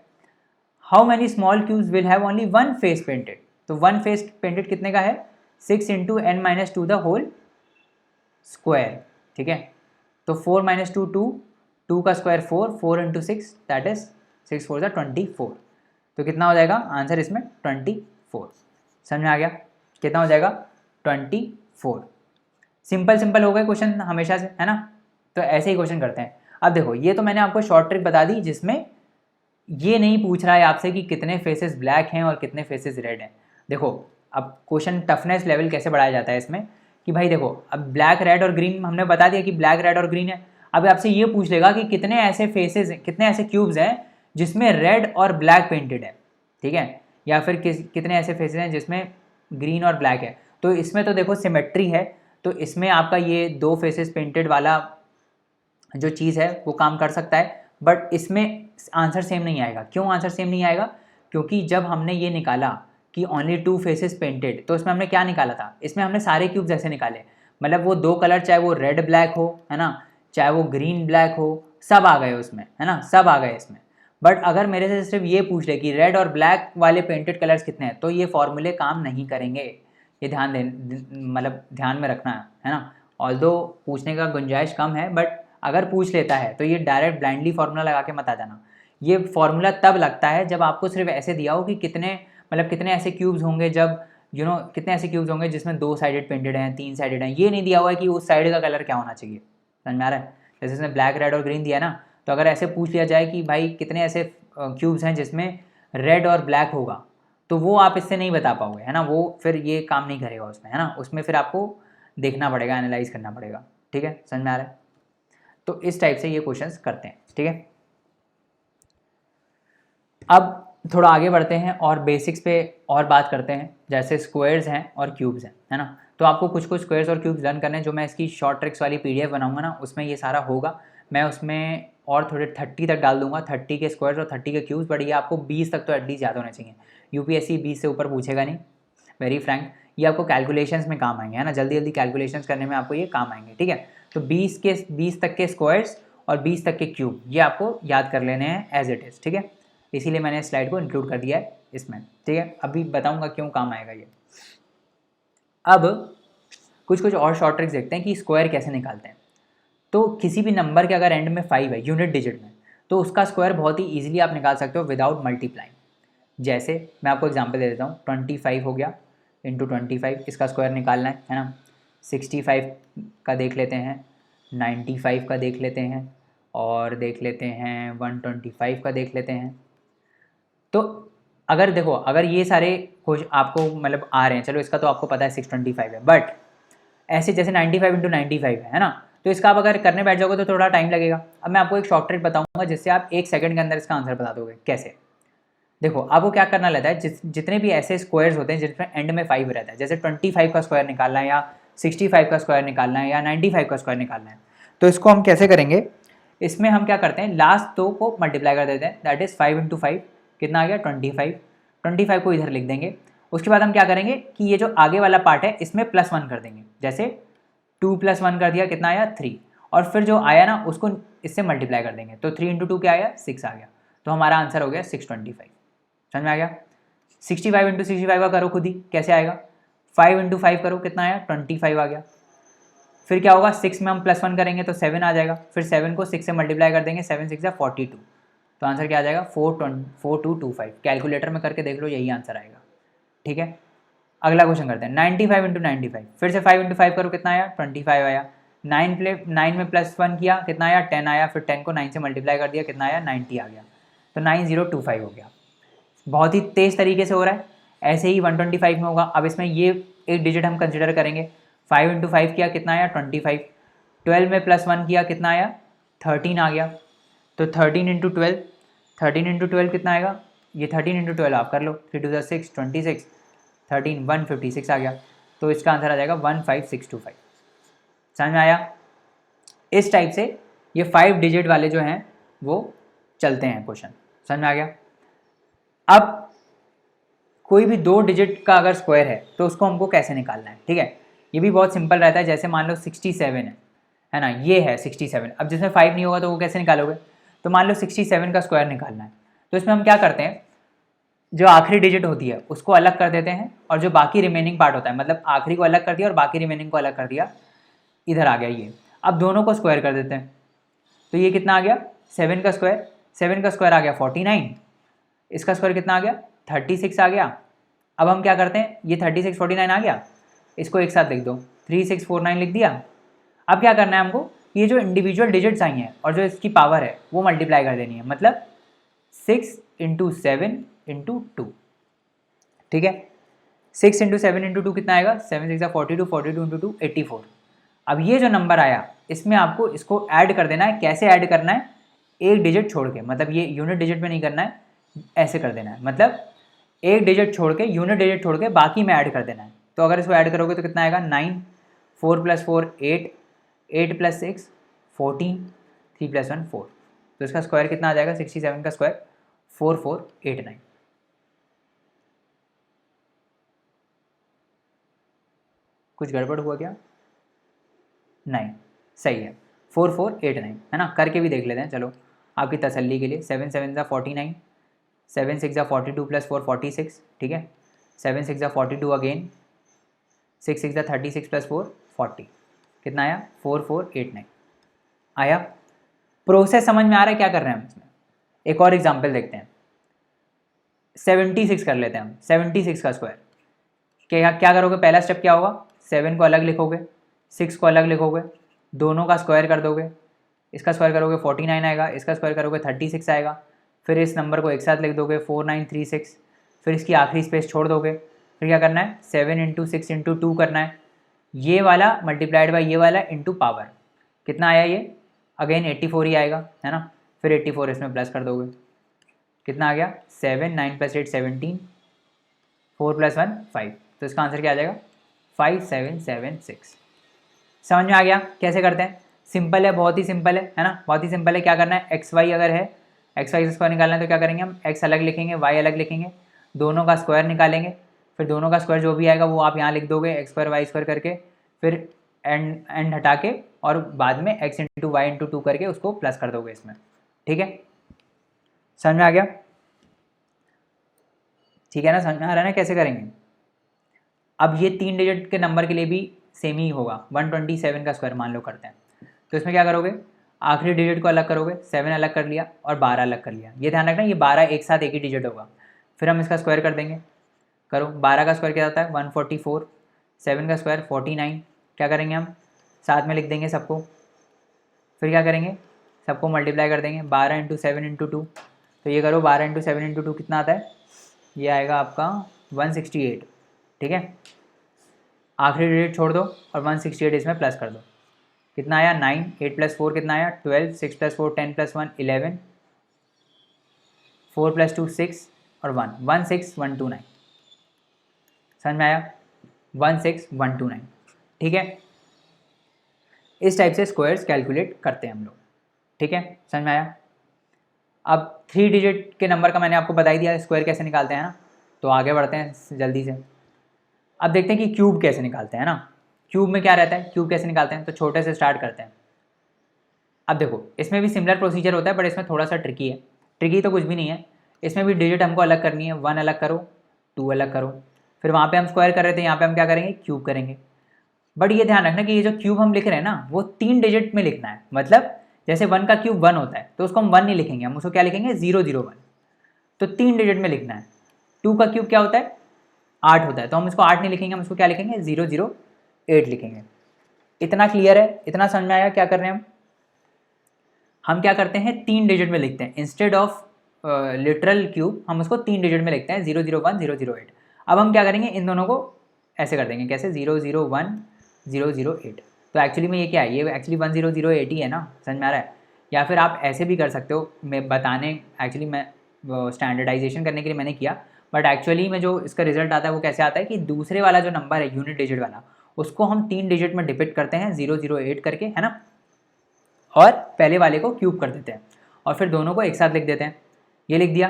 How many small cubes will have only 1 face painted, तो 1 फेस पेंटेड कितने का है 6 into n-2 the whole square, ठीक है, तो 4 माइनस 2 2, 2 का स्क्वायर 4, 4 इंटू 6 दैट इज 6 4 24, तो कितना हो जाएगा आंसर इसमें 24, समझ में आ गया, कितना हो जाएगा 24। सिंपल हो गए क्वेश्चन हमेशा से, है ना, तो ऐसे ही क्वेश्चन करते हैं। अब देखो ये तो मैंने आपको शॉर्ट ट्रिक बता दी जिसमें ये नहीं पूछ रहा है आपसे कि कितने फेसेस ब्लैक हैं और कितने फेसेस रेड हैं। देखो अब क्वेश्चन टफनेस लेवल कैसे बढ़ाया जाता है इसमें कि भाई देखो अब ब्लैक रेड और ग्रीन हमने बता दिया कि ब्लैक रेड और ग्रीन है, अब आपसे ये पूछ लेगा कि कितने ऐसे फेसेस कितने ऐसे क्यूब्स हैं जिसमें रेड और ब्लैक पेंटेड है, ठीक है, या फिर कितने ऐसे फेसेस हैं जिसमें ग्रीन और ब्लैक है। तो इसमें तो देखो सिमेट्री है, तो इसमें आपका ये 2 फेसेस पेंटेड वाला जो चीज़ है वो काम कर सकता है, बट इसमें आंसर सेम नहीं आएगा। क्यों आंसर सेम नहीं आएगा, क्योंकि जब हमने ये निकाला कि ओनली 2 फेसेस पेंटेड, तो इसमें हमने क्या निकाला था, इसमें हमने सारे क्यूब्स ऐसे निकाले, मतलब वो 2 कलर चाहे वो रेड ब्लैक हो, है ना, चाहे वो ग्रीन ब्लैक हो, सब आ गए उसमें, है ना, सब आ गए इसमें। बट अगर मेरे से सिर्फ ये पूछ ले कि रेड और ब्लैक वाले पेंटेड कलर्स कितने हैं, तो ये फॉर्मूले काम नहीं करेंगे, ये ध्यान मतलब ध्यान में रखना है ना। ऑल्दो पूछने का गुंजाइश कम है, बट अगर पूछ लेता है तो ये डायरेक्ट ब्लाइंडली फार्मूला लगा के मत आ जाना। ये फार्मूला तब लगता है जब आपको सिर्फ ऐसे दिया हो कि कितने मतलब कितने ऐसे क्यूब्स होंगे, जब कितने ऐसे क्यूब्स होंगे जिसमें 2 साइडेड पेंटेड हैं, 3 साइडेड हैं, ये नहीं दिया हुआ है कि उस साइड का कलर क्या होना चाहिए, समझ में आ रहा है। जैसे इसमें ब्लैक रेड और ग्रीन दिया ना, तो अगर ऐसे पूछ लिया जाए कि भाई कितने ऐसे क्यूब्स हैं जिसमें रेड और ब्लैक होगा, तो वो आप इससे नहीं बता पाओगे, है ना, वो फिर ये काम नहीं करेगा उसमें, है ना, उसमें फिर आपको देखना पड़ेगा, एनालाइज करना पड़ेगा, ठीक है, समझ में आ रहा है। तो इस टाइप से ये क्वेश्चंस करते हैं, ठीक है। अब थोड़ा आगे बढ़ते हैं और बेसिक्स पे और बात करते हैं, जैसे स्क्वायर्स हैं और क्यूब्स हैं, है ना। तो आपको कुछ स्क्वायर्स और क्यूब्स लर्न करने हैं, जो मैं इसकी शॉर्ट ट्रिक्स वाली PDF बनाऊंगा ना, उसमें ये सारा होगा। मैं उसमें और थोड़े 30 तक डाल दूंगा, 30 के स्क्वायर्स और 30 के क्यूब्स, बट ये आपको 20 तक तो एटलीस्ट याद होने चाहिए। UPSC 20 से ऊपर पूछेगा नहीं, वेरी फ्रैंक, ये आपको कैलकुलेशंस में काम आएंगे, है ना, जल्दी जल्दी कैलकुलेशंस करने में आपको ये काम आएंगे, ठीक है। तो 20 तक के स्क्वायर्स और 20 तक के क्यूब ये आपको याद कर लेने हैं एज इट इज़, ठीक है। इसीलिए मैंने स्लाइड को इंक्लूड कर दिया है इसमें, ठीक है। अभी बताऊंगा क्यों काम आएगा ये। अब कुछ और शॉर्ट ट्रिक्स देखते हैं कि स्क्वायर कैसे निकालते हैं। तो किसी भी नंबर के अगर एंड में 5 है यूनिट डिजिट में, तो उसका स्क्वायर बहुत ही ईजिली आप निकाल सकते हो विदाउट मल्टीप्लाइंग। जैसे मैं आपको एग्जांपल दे देता हूँ, 25 हो गया इंटू 25, इसका स्क्वायर निकालना है ना। 65 का देख लेते हैं, 95 का देख लेते हैं, और देख लेते हैं 125 का देख लेते हैं। तो अगर देखो अगर ये सारे कुछ आपको मतलब आ रहे हैं, चलो इसका तो आपको पता है 625 है, बट ऐसे जैसे 95 इंटू 95 है ना, तो इसका आप अगर करने बैठ जाओगे तो थोड़ा टाइम लगेगा। अब मैं आपको एक शॉर्ट ट्रिक बताऊंगा जिससे आप 1 सेकंड के अंदर इसका आंसर बता दोगे। कैसे, देखो आपको क्या करना रहता है, जितने भी ऐसे स्क्वायर्स होते हैं जिसमें एंड में 5 रहता है, जैसे 25 का स्क्वायर निकालना है, या 65 का स्क्वायर निकालना है, या 95 का स्क्वायर निकालना है, तो इसको हम कैसे करेंगे, इसमें हम क्या करते हैं, लास्ट 2 को मल्टीप्लाई कर देते हैं, दैट इज़ 5 इंटू 5 कितना आ गया 25, 25 को इधर लिख देंगे। उसके बाद हम क्या करेंगे कि ये जो आगे वाला पार्ट है इसमें +1 कर देंगे, जैसे 2 + 1 कर दिया, कितना आया 3, और फिर जो आया ना उसको इससे मल्टीप्लाई कर देंगे, तो 3 इंटू 2 क्या आया 6 आ गया, तो हमारा आंसर हो गया 625। समझ में आ गया। 65 इंटू 65 का करो खुद ही कैसे आएगा, 5 इंटू 5 करो कितना आया 25 आ गया। फिर क्या होगा, 6 में हम +1 करेंगे तो 7 आ जाएगा, फिर 7 को 6 से मल्टीप्लाई कर देंगे, 7 6 42, तो आंसर क्या आ जाएगा 4225। कैलकुलेटर में करके देख लो, यही आंसर आएगा, ठीक है। अगला क्वेश्चन करते हैं, 95 इंटू 95, फिर से 5 इंटू 5 करो कितना आया 25 आया, 9 में +1 किया कितना आया 10 आया, फिर 10 को 9 से मल्टीप्लाई कर दिया कितना आया 90 आ गया, तो 9025 हो गया। बहुत ही तेज़ तरीके से हो रहा है। ऐसे ही 125 में होगा। अब इसमें ये एक डिजिट हम कंसिडर करेंगे, 5 × 5 किया कितना आया 25, 12 में +1 किया कितना आया 13 आ गया, तो 13 × 12, 13 × 12 कितना आएगा, ये 13 × 12 आप कर लो, 3 2 6 26, 13 156 आ गया, तो इसका आंसर आ जाएगा 15625। समझ में आया? इस टाइप से ये 5 डिजिट वाले जो हैं वो चलते हैं क्वेश्चन। समझ में आ गया? अब कोई भी 2 डिजिट का अगर स्क्वायर है तो उसको हमको कैसे निकालना है, ठीक है। ये भी बहुत सिंपल रहता है। जैसे मान लो 67 है ना, ये है 67। अब जिसमें 5 नहीं होगा तो वो कैसे निकालोगे, तो मान लो 67 का स्क्वायर निकालना है, तो इसमें हम क्या करते हैं, जो आखिरी डिजिट होती है उसको अलग कर देते हैं, और जो बाकी रिमेनिंग पार्ट होता है, मतलब आखिरी को अलग कर दिया और बाकी रिमेनिंग को अलग कर दिया, इधर आ गया ये। अब दोनों को स्क्वायर कर देते हैं, तो ये कितना आ गया 7 का स्क्वायर, 7 का स्क्वायर आ गया 49, इसका स्क्वायर कितना आ गया 36 आ गया। अब हम क्या करते हैं, ये 36 49 आ गया, इसको एक साथ लिख दो, 3649 लिख दिया। अब क्या करना है हमको, ये जो इंडिविजुअल डिजिट्स आई हैं और जो इसकी पावर है वो मल्टीप्लाई कर देनी है, मतलब 6 × 7 × 2, ठीक है। 6 × 7 × 2 कितना आएगा, 7 6 42, 42 × 2 84। अब ये जो नंबर आया इसमें आपको इसको ऐड कर देना है। कैसे ऐड करना है, एक डिजिट छोड़ के, मतलब ये यूनिट डिजिट में नहीं करना है, ऐसे कर देना है, मतलब एक डिजिट छोड़ के, यूनिट डिजिट छोड़ के बाकी में ऐड कर देना है। तो अगर इसको ऐड करोगे तो कितना आएगा 9, 4 + 4 8, 8 + 6 14, 3 + 1 4, तो इसका स्क्वायर कितना आ जाएगा 67 का स्क्वायर 4489। कुछ गड़बड़ हुआ क्या? नहीं, सही है 4489 है ना। करके भी देख लेते हैं चलो आपकी तसल्ली के लिए। 7 7 49, 7 6 42 + 4 46, ठीक है। 7 6 42 अगेन, 6 6 36 + 4 40, कितना आया 4489 आया। प्रोसेस समझ में आ रहा है क्या कर रहे हैं हम इसमें? एक और एग्जांपल देखते हैं, 76 कर लेते हैं हम। 76 का स्क्वायर क्या करोगे, पहला स्टेप क्या होगा, 7 को अलग लिखोगे, 6 को अलग लिखोगे, दोनों का स्क्वायर कर दोगे, इसका स्क्वायर करोगे 49 आएगा, इसका स्क्वायर करोगे 36 आएगा, फिर इस नंबर को एक साथ लिख दोगे 4936, फिर इसकी आखिरी स्पेस छोड़ दोगे, फिर क्या करना है 7 × 6 × 2 करना है, ये वाला मल्टीप्लाइड बाई ये वाला इंटू पावर, कितना आया ये अगेन 84 ही आएगा है ना। फिर 84 इसमें प्लस कर दोगे, कितना आ गया 7, 9 + 8 17, 4 + 1 5, तो इसका आंसर क्या आ जाएगा 5776। समझ में आ गया कैसे करते हैं? सिंपल है, बहुत ही सिंपल है ना, बहुत ही सिंपल है। क्या करना है, एक्स वाई अगर है, एक्स वाई का स्क्वायर निकालना है तो क्या करेंगे हम, एक्स अलग लिखेंगे, वाई अलग लिखेंगे, दोनों का स्क्वायर निकालेंगे, फिर दोनों का स्क्वायर जो भी आएगा वो आप यहाँ लिख दोगे x² y² करके, फिर एंड हटा के और बाद में x × y × 2 करके उसको प्लस कर दोगे इसमें, ठीक है। समझ में आ गया? ठीक है ना, समझ में आ रहा है ना कैसे करेंगे? अब ये 3 डिजिट के नंबर के लिए भी सेम ही होगा। 127 का स्क्वायर मान लो करते हैं, तो इसमें क्या करोगे, आखिरी डिजिट को अलग करोगे, 7 अलग कर लिया और 12 अलग कर लिया। ये ध्यान रखना ये 12 एक साथ एक ही डिजिट होगा। फिर हम इसका स्क्वायर कर देंगे, करो 12 का स्क्वायर क्या होता है 144, 7 का स्क्वायर 49, क्या करेंगे हम साथ में लिख देंगे सबको, फिर क्या करेंगे सबको मल्टीप्लाई कर देंगे 12 × 7 × 2, तो ये करो 12 × 7 × 2 कितना आता है, ये आएगा आपका 168, ठीक है। आखिरी डिजिट छोड़ दो और 168 इसमें प्लस कर दो, कितना आया 9, 8 + 4 कितना आया 12, 6 + 4 10 + 1 11, 4 + 2 6 और 1 16129। समझ में आया 16129, ठीक है। इस टाइप से स्क्वायर्स कैलकुलेट करते हैं हम लोग, ठीक है। समझ में आया? अब 3 डिजिट के नंबर का मैंने आपको बता ही दिया स्क्वायर कैसे निकालते हैं ना, तो आगे बढ़ते हैं जल्दी से। अब देखते हैं कि क्यूब कैसे निकालते हैं ना। क्यूब में क्या रहता है, क्यूब कैसे निकालते हैं, तो छोटे से स्टार्ट करते हैं। अब देखो इसमें भी सिमिलर प्रोसीजर होता है बट इसमें थोड़ा सा ट्रिकी है। ट्रिकी तो कुछ भी नहीं है, इसमें भी डिजिट हमको अलग करनी है, 1 अलग करो, 2 अलग करो, फिर वहाँ पे हम स्क्वायर कर रहे थे, यहाँ पे हम क्या करेंगे क्यूब करेंगे। बट ये ध्यान रखना कि ये जो क्यूब हम लिख रहे हैं ना वो 3 डिजिट में लिखना है, मतलब जैसे 1 का क्यूब 1 होता है तो उसको हम 1 नहीं लिखेंगे, हम उसको क्या लिखेंगे 001, तो 3 डिजिट में लिखना है। 2 का क्यूब क्या होता है 8 होता है, तो हम इसको 8 नहीं लिखेंगे, हम इसको क्या लिखेंगे 008 लिखेंगे। इतना क्लियर है? इतना समझ में आया क्या कर रहे हैं हम क्या करते हैं 3 डिजिट में लिखते हैं इंस्टेड ऑफ लिटरल क्यूब, हम उसको 3 डिजिट में लिखते हैं 001 008। अब हम क्या करेंगे इन दोनों को ऐसे कर देंगे, कैसे 001 008। तो एक्चुअली में ये क्या है, ये एक्चुअली 1008 ही है ना, समझ में आ रहा है? या फिर आप ऐसे भी कर सकते हो, मैं बताने एक्चुअली मैं स्टैंडर्डाइजेशन करने के लिए मैंने किया, बट एक्चुअली में जो इसका रिजल्ट आता है वो कैसे आता है कि दूसरे वाला जो नंबर है यूनिट डिजिट वाला, उसको हम 3 डिजिट में डिपिक्ट करते हैं 008 करके, है ना, और पहले वाले को क्यूब कर देते हैं और फिर दोनों को एक साथ लिख देते हैं। ये लिख दिया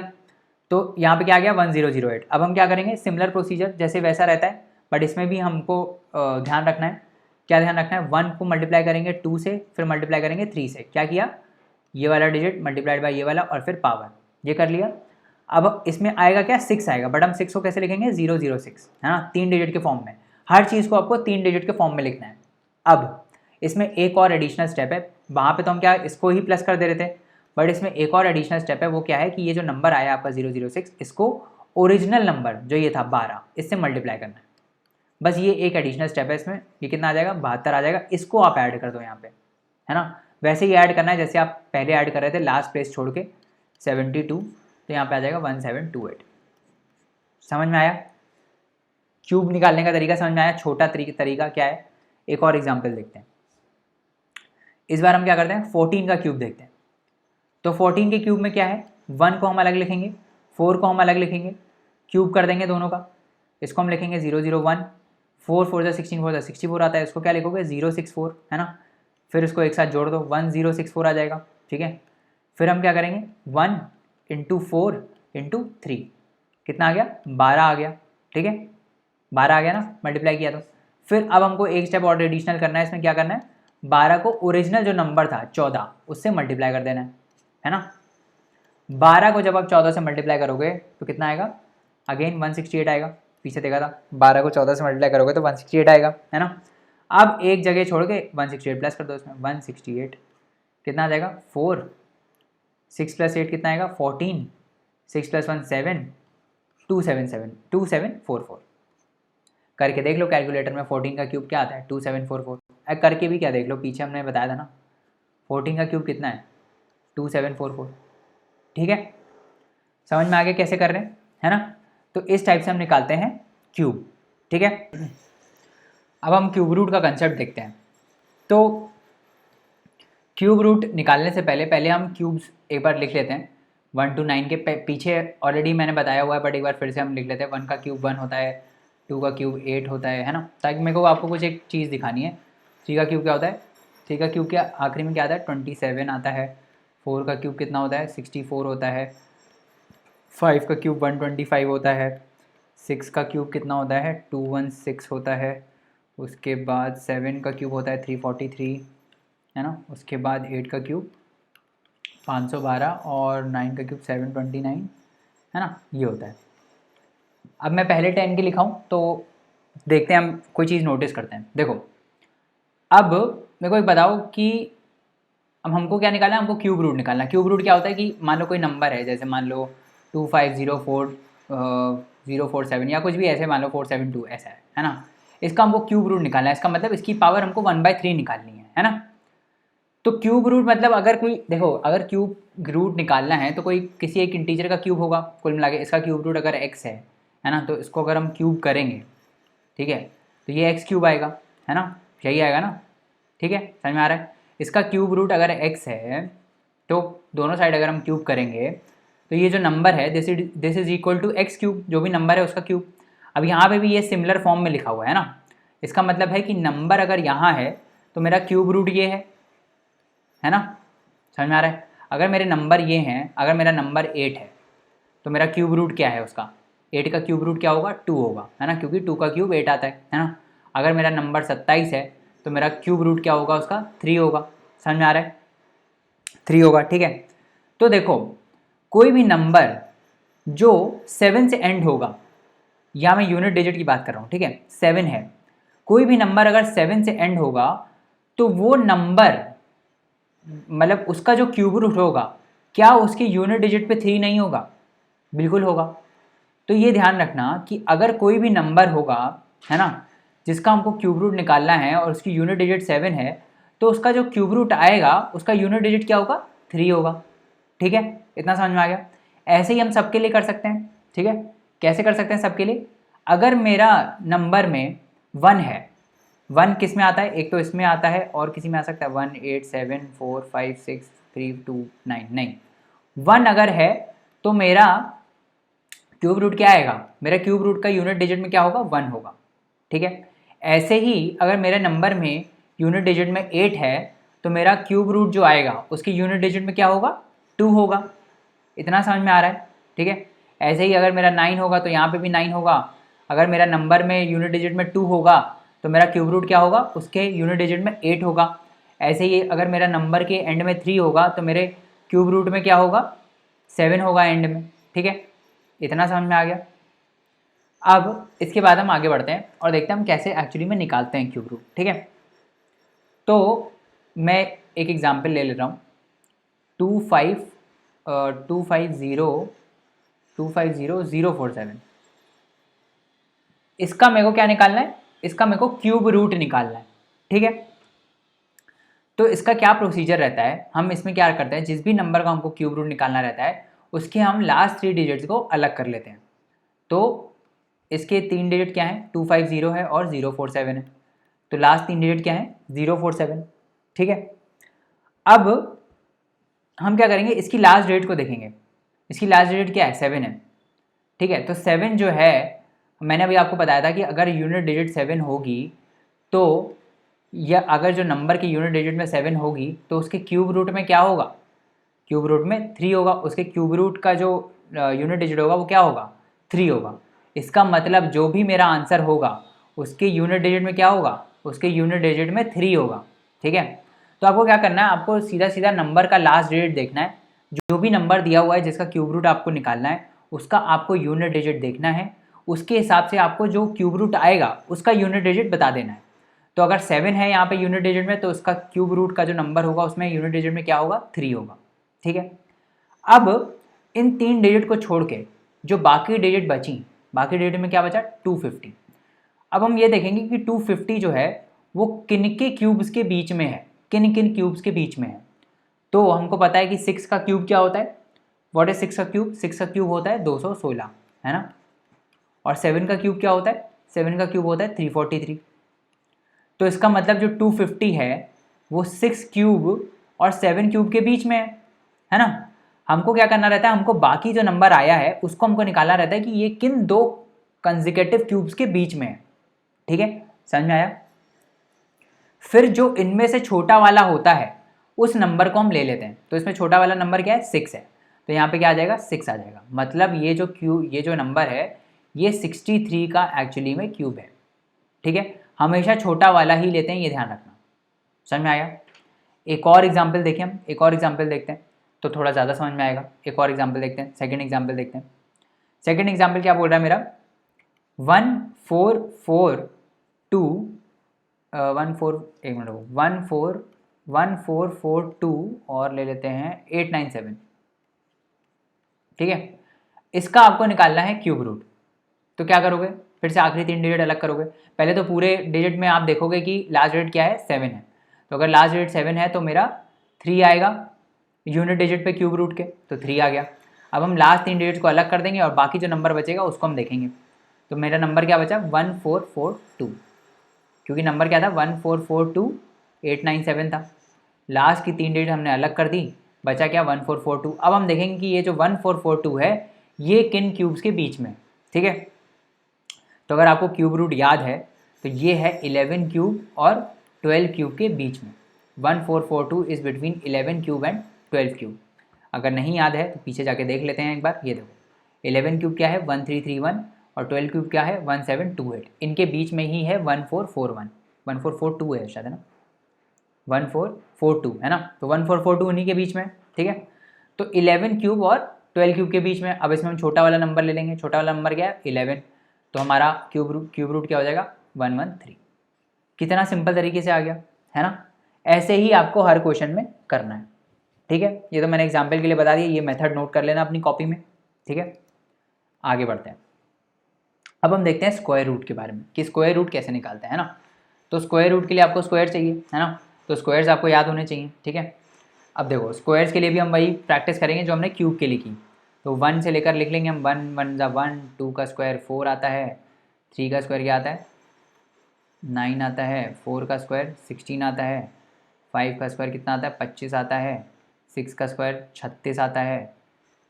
तो यहाँ पे क्या आ गया 1008। अब हम क्या करेंगे, सिमिलर प्रोसीजर जैसे वैसा रहता है, बट इसमें भी हमको ध्यान रखना है। क्या ध्यान रखना है, 1 को मल्टीप्लाई करेंगे 2 से, फिर मल्टीप्लाई करेंगे 3 से। क्या किया, ये वाला डिजिट मल्टीप्लाइड बाय ये वाला और फिर पावर, ये कर लिया। अब इसमें आएगा क्या 6 आएगा, बट हम 6 को कैसे लिखेंगे 006, है ना, 3 डिजिट के फॉर्म में। हर चीज़ को आपको 3 डिजिट के फॉर्म में लिखना है। अब इसमें एक और एडिशनल स्टेप है, वहाँ पे तो हम क्या इसको ही प्लस कर दे रहे थे, बट इसमें एक और एडिशनल स्टेप है। वो क्या है कि ये जो नंबर आया आपका 006, इसको ओरिजिनल नंबर जो ये था 12, इससे मल्टीप्लाई करना है। बस ये एक एडिशनल स्टेप है इसमें। ये कितना आ जाएगा 72 आ जाएगा। इसको आप ऐड कर दो यहाँ पे, है ना, वैसे ही ऐड करना है जैसे आप पहले ऐड कर रहे थे लास्ट प्लेस छोड़ के 72, तो यहाँ पे आ जाएगा 1728। समझ में आया? क्यूब निकालने का तरीका समझ में आया? छोटा तरीका क्या है, एक और एग्जाम्पल देखते हैं। इस बार हम क्या करते हैं 14 का क्यूब देखते हैं। तो 14 के क्यूब में क्या है, 1 को हम अलग लिखेंगे, 4 को हम अलग लिखेंगे, क्यूब कर देंगे दोनों का। इसको हम लिखेंगे 001, 4 4 16 4 64 आता है, इसको क्या लिखोगे 064, है ना। फिर इसको एक साथ जोड़ दो 1064 आ जाएगा, ठीक है। फिर हम क्या करेंगे 1 × 4 × 3 कितना आ गया 12 आ गया, ठीक है, 12 आ गया ना, मल्टीप्लाई किया तो। फिर अब हमको एक स्टेप और एडिशनल करना है। इसमें क्या करना है, 12 को ओरिजिनल जो नंबर था 14 उससे मल्टीप्लाई कर देना है ना। 12 को जब आप 14 से मल्टीप्लाई करोगे तो कितना आएगा, अगेन 168 आएगा। पीछे देखा था 12 को 14 से मल्टीप्लाई करोगे तो 168 आएगा, है ना। अब एक जगह छोड़ के 168 प्लस कर दो इसमें, 168 कितना आ जाएगा 4, 6 + 8 कितना आएगा 14, 6 + 1 7, 277 2744। करके देख लो कैलकुलेटर में 14 का क्यूब क्या आता है 2744। करके भी क्या देख लो, पीछे हमने बताया था ना 14 का क्यूब कितना है 2744, ठीक है। समझ में आ गया कैसे कर रहे हैं, है ना। तो इस टाइप से हम निकालते हैं क्यूब, ठीक है। अब हम क्यूब रूट का कंसेप्ट देखते हैं। तो क्यूब रूट निकालने से पहले हम क्यूब्स एक बार लिख लेते हैं। 1 to 9 के पीछे ऑलरेडी मैंने बताया हुआ है, बट एक बार फिर से हम लिख लेते हैं। 1 का क्यूब 1 होता है, 2 का क्यूब 8 होता है ना, ताकि मेरे को आपको कुछ एक चीज़ दिखानी है। 3 का क्यूब क्या होता है, 3 का क्यूब क्या आखिरी में क्या आता है 27 आता है। 4 का क्यूब कितना होता है 64 होता है। 5 का क्यूब 125 होता है। 6 का क्यूब कितना होता है 216 होता है। उसके बाद 7 का क्यूब होता है 343, है ना। उसके बाद 8 का क्यूब 512 और 9 का क्यूब 729, है ना, ये होता है। अब मैं पहले 10 की लिखाऊं तो देखते हैं हम कोई चीज़ नोटिस करते हैं। देखो अब मेरे को एक बताओ कि अब हमको क्या निकालना है, हमको क्यूब रूट निकालना है। क्यूब रूट क्या होता है कि मान लो कोई नंबर है, जैसे मान लो 2504047 या कुछ भी ऐसे, मान लो 472 ऐसा है ना। इसका हमको क्यूब रूट निकालना है। इसका मतलब इसकी पावर हमको 1/3 निकालनी है ना। तो क्यूब रूट मतलब अगर कोई देखो, अगर क्यूब रूट निकालना है तो कोई किसी एक इंटीजर का क्यूब होगा कुल मिला के। इसका क्यूब रूट अगर x है ना, तो इसको अगर हम क्यूब करेंगे, ठीक है, तो ये x क्यूब आएगा, है ना, यही आएगा ना, ठीक है, समझ में आ रहा है। इसका क्यूब रूट अगर x है तो दोनों साइड अगर हम क्यूब करेंगे तो ये जो नंबर है this is equal to x cube, जो भी नंबर है उसका क्यूब। अब यहाँ पे भी ये सिमिलर फॉर्म में लिखा हुआ है ना। इसका मतलब है कि नंबर अगर यहाँ है तो मेरा क्यूब रूट ये है ना, समझ में आ रहा है। अगर मेरे नंबर ये हैं, अगर मेरा नंबर 8 है तो मेरा क्यूब रूट क्या है उसका, 8 का क्यूब रूट क्या होगा 2 होगा, है ना, क्योंकि 2 का क्यूब 8 आता है ना। अगर मेरा नंबर 27 है तो मेरा क्यूब रूट क्या होगा उसका 3 होगा, समझ में आ रहा है, 3 होगा, ठीक है। तो देखो कोई भी नंबर जो 7 से एंड होगा, यहाँ मैं यूनिट डिजिट की बात कर रहा हूँ, ठीक है, 7 है, कोई भी नंबर अगर 7 से एंड होगा तो वो नंबर मतलब उसका जो क्यूब रूट होगा क्या उसके यूनिट डिजिट पे 3 नहीं होगा, बिल्कुल होगा। तो ये ध्यान रखना कि अगर कोई भी नंबर होगा, है ना, जिसका हमको क्यूब रूट निकालना है और उसकी यूनिट डिजिट 7 है, तो उसका जो क्यूब रूट आएगा उसका यूनिट डिजिट क्या होगा, 3 होगा। ठीक है, इतना समझ में आ गया। ऐसे ही हम सबके लिए कर सकते हैं। ठीक है, कैसे कर सकते हैं सबके लिए? अगर मेरा नंबर में 1 है, 1 किस में आता है, एक तो इसमें आता है और किसी में आ सकता है 1 8 7 4 5 6 3 2 9, नहीं 1 अगर है तो मेरा क्यूब रूट क्या आएगा, मेरा क्यूब रूट का यूनिट डिजिट में क्या होगा, 1 होगा। ठीक है, ऐसे ही अगर मेरे नंबर में यूनिट डिजिट में 8 है तो मेरा क्यूब रूट जो आएगा उसकी यूनिट डिजिट में क्या होगा, 2 होगा। इतना समझ में आ रहा है? ठीक है, ऐसे ही अगर मेरा 9 होगा तो यहाँ पे भी 9 होगा। अगर मेरा नंबर में यूनिट डिजिट में 2 होगा तो मेरा क्यूब रूट क्या होगा, उसके यूनिट डिजिट में 8 होगा। ऐसे ही अगर मेरा नंबर के एंड में 3 होगा तो मेरे क्यूब रूट में क्या होगा, 7 होगा एंड में। ठीक है, इतना समझ में आ गया। अब इसके बाद हम आगे बढ़ते हैं और देखते हैं हम कैसे एक्चुअली में निकालते हैं क्यूब रूट। ठीक है, तो मैं एक एग्जांपल ले ले रहा हूँ, 250,047। इसका मेरे को क्या निकालना है, इसका मेरे को क्यूब रूट निकालना है। ठीक है, तो इसका क्या प्रोसीजर रहता है, हम इसमें क्या करते हैं, जिस भी नंबर का हमको क्यूब रूट निकालना रहता है उसके हम लास्ट 3 डिजिट्स को अलग कर लेते हैं। तो इसके 3 डिजिट क्या हैं, 250 है और 047 है, तो लास्ट 3 डिजिट क्या है, 047। ठीक है, अब हम क्या करेंगे, इसकी लास्ट डिजिट को देखेंगे। इसकी लास्ट डिजिट क्या है, 7 है। ठीक है, तो 7 जो है, मैंने अभी आपको बताया था कि अगर यूनिट डिजिट 7 होगी तो, या अगर जो नंबर की यूनिट डिजिट में 7 होगी तो उसके क्यूब रूट में क्या होगा, क्यूब रूट में 3 होगा। उसके क्यूब रूट का जो यूनिट डिजिट होगा वो क्या होगा, 3 होगा। इसका मतलब जो भी मेरा आंसर होगा उसके यूनिट डिजिट में क्या होगा, उसके यूनिट डिजिट में 3 होगा। ठीक है, तो आपको क्या करना है, आपको सीधा सीधा नंबर का लास्ट डिजिट देखना है। जो भी नंबर दिया हुआ है जिसका क्यूब रूट आपको निकालना है उसका आपको यूनिट डिजिट देखना है, उसके हिसाब से आपको जो क्यूब रूट आएगा उसका यूनिट डिजिट बता देना है। तो अगर 7 है यहाँ पे यूनिट डिजिट में तो उसका क्यूब रूट का जो नंबर होगा उसमें यूनिट डिजिट में क्या होगा, 3 होगा। ठीक है, अब इन 3 डिजिट को छोड़ के जो बाकी डिजिट बची, बाकी डिजिट में क्या बचा, 250। अब हम ये देखेंगे कि 250 जो है वो किन के क्यूब्स के बीच में है, किन किन क्यूब्स के बीच में है। तो हमको पता है कि 6 का क्यूब क्या होता है, व्हाट इज 6 का क्यूब, 6 का क्यूब होता है 216, है ना। और 7 का क्यूब क्या होता है, 7 का क्यूब होता है 343। तो इसका मतलब जो 250 है वो 6 क्यूब और 7 क्यूब के बीच में है ना। हमको क्या करना रहता है, हमको बाकी जो नंबर आया है उसको हमको निकालना रहता है कि ये किन 2 कंसेक्यूटिव क्यूब्स के बीच में है। ठीक है, समझ में आया। फिर जो इनमें से छोटा वाला होता है उस नंबर को हम ले लेते हैं। तो इसमें छोटा वाला नंबर क्या है, 6 है, तो यहाँ पे क्या आ जाएगा, 6 आ जाएगा। मतलब ये जो नंबर है ये 63 का एक्चुअली में क्यूब है। ठीक है, हमेशा छोटा वाला ही लेते हैं, ये ध्यान रखना। समझ में आया। एक और एग्जाम्पल देखें, हम एक और एग्जाम्पल देखते हैं तो थोड़ा ज़्यादा समझ में आएगा। एक और एग्जाम्पल देखते हैं, सेकंड एग्जाम्पल देखते हैं। सेकंड एग्जाम्पल क्या बोल रहा है मेरा, 1442 और ले लेते हैं 897। ठीक है, इसका आपको निकालना है क्यूब रूट। तो क्या करोगे, फिर से आखिरी 3 डिजिट अलग करोगे। पहले तो पूरे डिजिट में आप देखोगे कि लास्ट डिजिट क्या है, 7 है। तो अगर लास्ट डिजिट 7 है तो मेरा 3 आएगा यूनिट डिजिट पे क्यूब रूट के, तो 3 आ गया। अब हम लास्ट 3 डिजिट को अलग कर देंगे और बाकी जो नंबर बचेगा उसको हम देखेंगे। तो मेरा नंबर क्या बचा, 1442, क्योंकि नंबर क्या था, 1442897 था। लास्ट की 3 डिजिट हमने अलग कर दी, बचा क्या, 1442। अब हम देखेंगे कि ये जो 1442 है ये किन क्यूब्स के बीच में। ठीक है, तो अगर आपको क्यूब रूट याद है तो ये है 11 क्यूब और 12 क्यूब के बीच में। 1442 is between 11 cube and 12 cube. अगर नहीं याद है तो पीछे जाके देख लेते हैं एक बार। ये देखो 11 क्यूब क्या है, 1331 और 12 क्यूब क्या है, 1728। इनके बीच में ही है 1441, 1442 है शायद, है ना, 1442 है ना। तो 1442 उन्हीं के बीच में। ठीक है, तो 11 क्यूब और 12 क्यूब के बीच में। अब इसमें हम छोटा वाला नंबर ले लेंगे। छोटा वाला नंबर क्या है, 11। तो हमारा क्यूब रूट क्या हो जाएगा, 113। कितना सिंपल तरीके से आ गया, है ना। ऐसे ही आपको हर क्वेश्चन में करना है। ठीक है, ये तो मैंने एग्जाम्पल के लिए बता दिया, ये मेथड नोट कर लेना अपनी कॉपी में। ठीक है, आगे बढ़ते हैं। अब हम देखते हैं स्क्वायर रूट के बारे में कि स्क्वायर रूट कैसे निकालते हैं, है ना। तो स्क्वायर रूट के लिए आपको स्क्वायर चाहिए, है ना, तो स्क्वायर्स आपको याद होने चाहिए, ठीक है। अब देखो स्क्वायर्स के लिए भी हम वही प्रैक्टिस करेंगे जो हमने क्यूब के लिए की। तो 1 से लेकर लिख लेंगे हम, 1 1 ज़ा 1, 2 का स्क्वायर 4 आता है, 3 का स्क्वायर क्या आता है 9 आता है, 4 का स्क्वायर 16 आता है, 5 का स्क्वायर कितना आता है 25 आता है, 6 का स्क्वायर 36 आता है,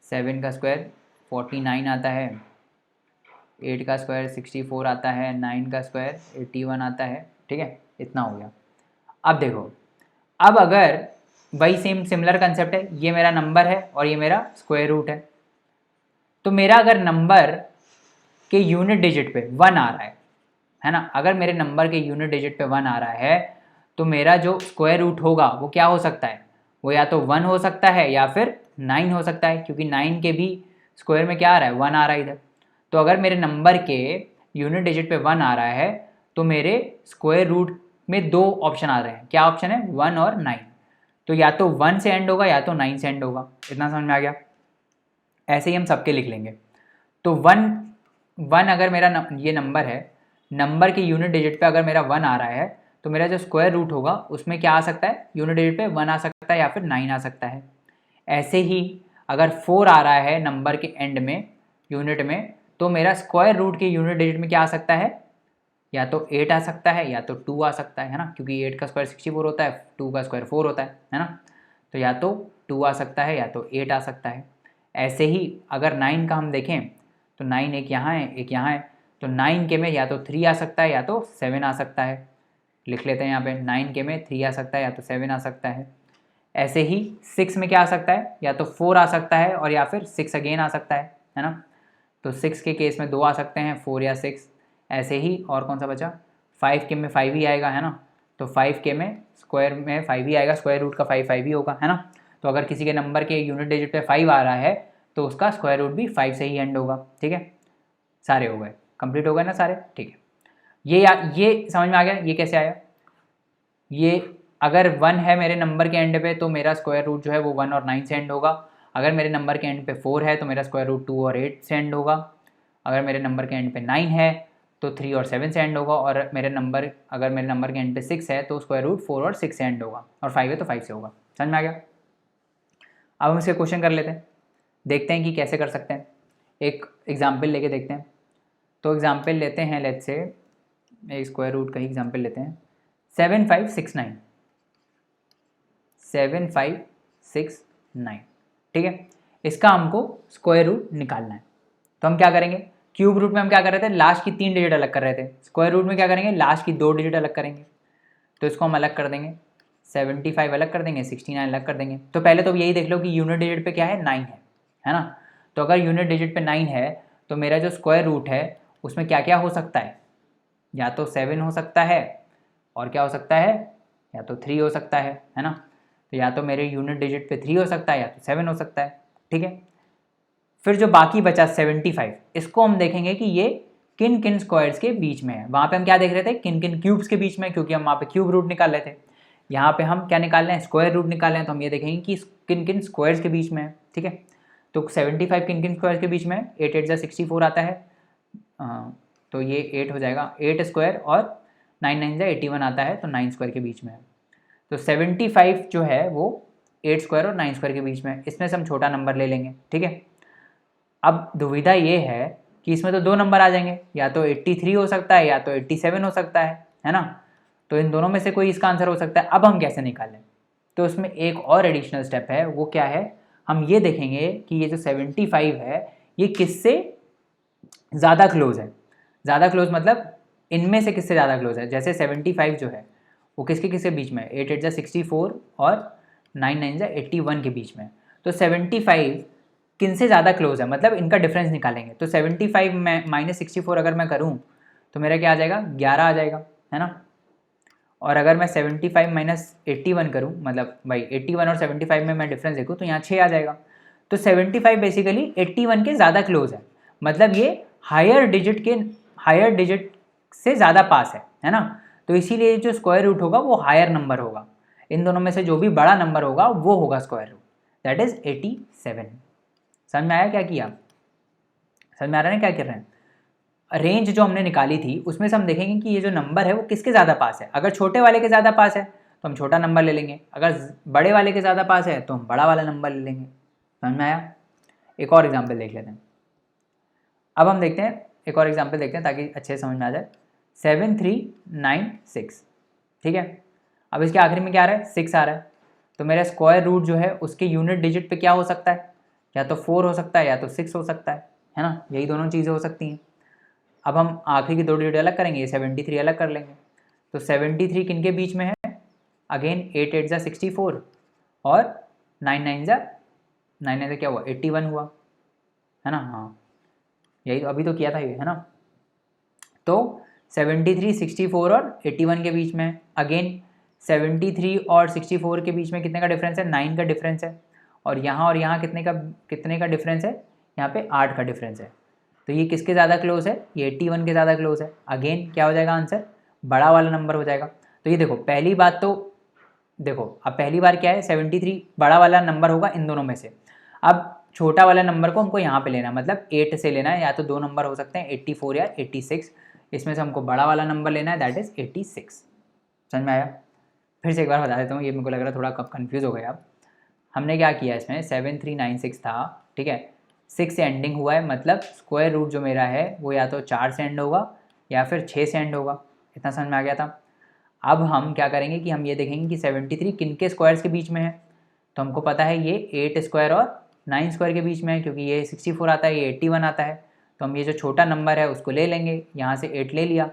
7 का स्क्वायर 49 आता है, 8 का स्क्वायर 64 आता है, 9 का स्क्वायर 81 आता है, ठीक है, इतना हो गया। अब देखो, अब अगर वही सेम सिमिलर कंसेप्ट है, ये मेरा नंबर है और ये मेरा स्क्वायर रूट है, तो मेरा अगर नंबर के यूनिट डिजिट पे 1 आ रहा है ना, अगर मेरे नंबर के यूनिट डिजिट पे 1 आ रहा है तो मेरा जो स्क्वायर रूट होगा वो क्या हो सकता है, वो या तो 1 हो सकता है या फिर 9 हो सकता है, क्योंकि 9 के भी स्क्वायर में क्या आ रहा है 1 आ रहा है इधर। तो अगर मेरे नंबर के यूनिट डिजिट पे 1 आ रहा है तो मेरे स्क्वायर रूट में 2 ऑप्शन आ रहे हैं, क्या ऑप्शन है 1 और 9। तो या तो 1 से एंड होगा या तो 9 से एंड होगा, इतना समझ में आ गया। ऐसे ही हम सबके लिख लेंगे। तो 1 अगर मेरा ये नंबर है, नंबर के यूनिट डिजिट पे अगर मेरा 1 आ रहा है तो मेरा जो स्क्वायर रूट होगा उसमें क्या आ सकता है, यूनिट डिजिट पे 1 आ सकता है या फिर 9 आ सकता है। ऐसे ही अगर 4 आ रहा है नंबर के एंड में यूनिट में, तो मेरा स्क्वायर रूट के यूनिट डिजिट में क्या आ सकता है, या तो 8 आ सकता है या तो 2 आ सकता है ना, क्योंकि 8 का स्क्वायर 64 होता है, 2 का स्क्वायर 4 होता है ना। तो या तो 2 आ सकता है या तो 8 आ सकता है। ऐसे ही अगर 9 का हम देखें तो 9 एक यहाँ है एक यहाँ है, तो 9 के में या तो 3 आ सकता है या तो 7 आ सकता है। लिख लेते हैं यहाँ पे 9 के में 3 आ सकता है या तो 7 आ सकता है। ऐसे ही 6 में क्या आ सकता है, या तो 4 आ सकता है और या फिर 6 अगेन आ सकता है ना। तो 6 के केस में 2 आ सकते हैं, 4 या 6। ऐसे ही और कौन सा बचा, 5 के में 5 ही आएगा, है ना। तो 5 के में स्क्वायर में 5 ही आएगा, स्क्वायर रूट का 5 ही होगा, है ना। तो अगर किसी के नंबर के यूनिट डिजिट पे 5 आ रहा है तो उसका स्क्वायर रूट भी 5 से ही एंड होगा, ठीक है। सारे हो गए, कंप्लीट हो गए ना सारे, ठीक है। ये समझ में आ गया, ये कैसे आया। ये अगर 1 है मेरे नंबर के एंड पे तो मेरा स्क्वायर रूट जो है वो 1 और 9 से एंड होगा। अगर मेरे नंबर के एंड पे 4 है तो मेरा स्क्वायर रूट 2 और 8 से एंड होगा। अगर मेरे नंबर के एंड पे 9 है तो 3 और 7 से एंड होगा। और अगर मेरे नंबर के एंड पे 6 है तो स्क्वायर रूट 4 और 6 से एंड होगा। और 5 है तो 5 से होगा। समझ में आ गया। अब हम इसके क्वेश्चन कर लेते हैं, देखते हैं कि कैसे कर सकते हैं। एक एग्जाम्पल लेके देखते हैं। तो एग्जाम्पल लेते हैं, लेट्स से एक स्क्वायर रूट का ही एग्जाम्पल लेते हैं, 7569 7569, ठीक है। इसका हमको स्क्वायर रूट निकालना है। तो हम क्या करेंगे, क्यूब रूट में हम क्या कर रहे थे, लास्ट की 3 डिजिट अलग कर रहे थे। स्क्वायर रूट में क्या करेंगे, लास्ट की 2 डिजिट अलग करेंगे। तो इसको हम अलग कर देंगे, 75 अलग कर देंगे, 69 अलग कर देंगे। तो पहले तो यही देख लो कि यूनिट डिजिट पे क्या है 9 है ना। तो अगर यूनिट डिजिट पे 9 है तो मेरा जो स्क्वायर रूट है उसमें क्या क्या हो सकता है, या तो 7 हो सकता है और क्या हो सकता है, या तो 3 हो सकता है ना। तो या तो मेरे यूनिट डिजिट पे 3 हो सकता है या तो 7 हो सकता है, ठीक है। फिर जो बाकी बचा 75, इसको हम देखेंगे कि ये किन किन स्क्वायर्स के बीच में है। वहाँ पे हम क्या देख रहे थे, किन किन क्यूब्स के बीच में, क्योंकि हम वहाँ पे क्यूब रूट निकाल रहे थे। यहाँ पे हम क्या निकाल रहे हैं, स्क्वायर रूट निकाल रहे हैं। तो हम ये देखेंगे कि किन किन स्क्वायर्स के बीच में है, ठीक है। तो 75 किन किन स्क्वायर्स के बीच में है, 8 8 64 आता है, तो ये 8 हो जाएगा, 8 स्क्वायर, और 9 9 81 आता है, तो 9 स्क्वायर के बीच में है। तो 75 जो है वो 8 स्क्वायर और 9 स्क्वायर के बीच में है। इसमें से हम छोटा नंबर ले लेंगे, ठीक है। अब दुविधा ये है कि इसमें तो 2 नंबर आ जाएंगे, या तो 83 हो सकता है या तो 87 हो सकता है ना। तो इन दोनों में से कोई इसका आंसर हो सकता है। अब हम कैसे निकालें, तो उसमें एक और एडिशनल स्टेप है, वो क्या है, हम ये देखेंगे कि ये जो 75 है ये किससे ज़्यादा क्लोज है। ज़्यादा क्लोज मतलब इनमें से किससे ज़्यादा क्लोज है। जैसे 75 जो है वो किसके किसके बीच में है, 8 8 64 और 9 9 81 के बीच में। तो 75 किन से ज़्यादा क्लोज है, मतलब इनका डिफरेंस निकालेंगे। तो 75 में -64 अगर मैं करूँ तो मेरा क्या आ जाएगा, 11 आ जाएगा, है ना। और अगर मैं 75 - 81 करूँ, मतलब भाई 81 और 75 में मैं डिफरेंस देखूँ तो यहाँ 6 आ जाएगा। तो 75 बेसिकली 81 के ज़्यादा क्लोज है, मतलब ये हायर डिजिट से ज़्यादा पास है ना। तो इसीलिए जो स्क्वायर रूट होगा वो हायर नंबर होगा। इन दोनों में से जो भी बड़ा नंबर होगा वो होगा स्क्वायर रूट, दैट इज़ 87। समझ में आया क्या किया, समझ में आ रहा है क्या कर रहे हैं। रेंज जो हमने निकाली थी उसमें से हम देखेंगे कि ये जो नंबर है वो किसके ज़्यादा पास है। अगर छोटे वाले के ज़्यादा पास है तो हम छोटा नंबर ले लेंगे, अगर बड़े वाले के ज़्यादा पास है तो हम बड़ा वाला नंबर ले लेंगे। समझ में आया? एक और एग्जाम्पल देख लेते हैं। अब हम देखते हैं, एक और एग्जाम्पल देखते हैं ताकि अच्छे से समझ में आ जाए। 7396, ठीक है। अब इसके आखिरी में क्या आ रहा है? 6 आ रहा है। तो मेरा स्क्वायर रूट जो है उसके यूनिट डिजिट पे क्या हो सकता है? या तो 4 हो सकता है या तो 6 हो सकता है ना, यही दोनों चीज़ें हो सकती हैं। अब हम आखिरी की 2 डिजिट अलग करेंगे, ये 73 अलग कर लेंगे। तो 73 किन के बीच में है? अगेन 8 8 ज़ा 64 और 9 9 ज़ा क्या हुआ? 81 हुआ, है ना। हाँ, यही तो अभी तो किया था ये, है ना। तो 73 64 और 81 के बीच में है। अगेन 73 और 64 के बीच में कितने का डिफरेंस है? 9 का डिफरेंस है। और यहाँ कितने का डिफरेंस है? यहाँ पे 8 का डिफरेंस है। तो ये किसके ज़्यादा क्लोज है? ये 81 के ज़्यादा क्लोज है। अगेन क्या हो जाएगा आंसर? बड़ा वाला नंबर हो जाएगा। तो ये देखो, पहली बात तो देखो, अब पहली बार क्या है? 73 बड़ा वाला नंबर होगा इन दोनों में से। अब छोटा वाला नंबर को हमको यहाँ पे लेना है, मतलब 8 से लेना है, या तो 2 नंबर हो सकते हैं 84 या 86। इसमें से हमको बड़ा वाला नंबर लेना है, दैट इज़ 86। समझ में आया? फिर से एक बार बता देता हूँ, ये मेरे को लग रहा है थोड़ा कब कन्फ्यूज़ हो गया आप। हमने क्या किया इसमें? 7396 था, ठीक है, 6 से एंडिंग हुआ है, मतलब स्क्वायर रूट जो मेरा है वो या तो 4 से एंड होगा या फिर 6 से एंड होगा। इतना समझ में आ गया था। अब हम क्या करेंगे कि हम ये देखेंगे कि 73 किन के स्क्वायर्स के बीच में है। तो हमको पता है ये 8 स्क्वायर और 9 स्क्वायर के बीच में है, क्योंकि ये 64 आता है, ये 81 आता है। तो हम ये जो छोटा नंबर है उसको ले लेंगे, यहाँ से 8 ले लिया,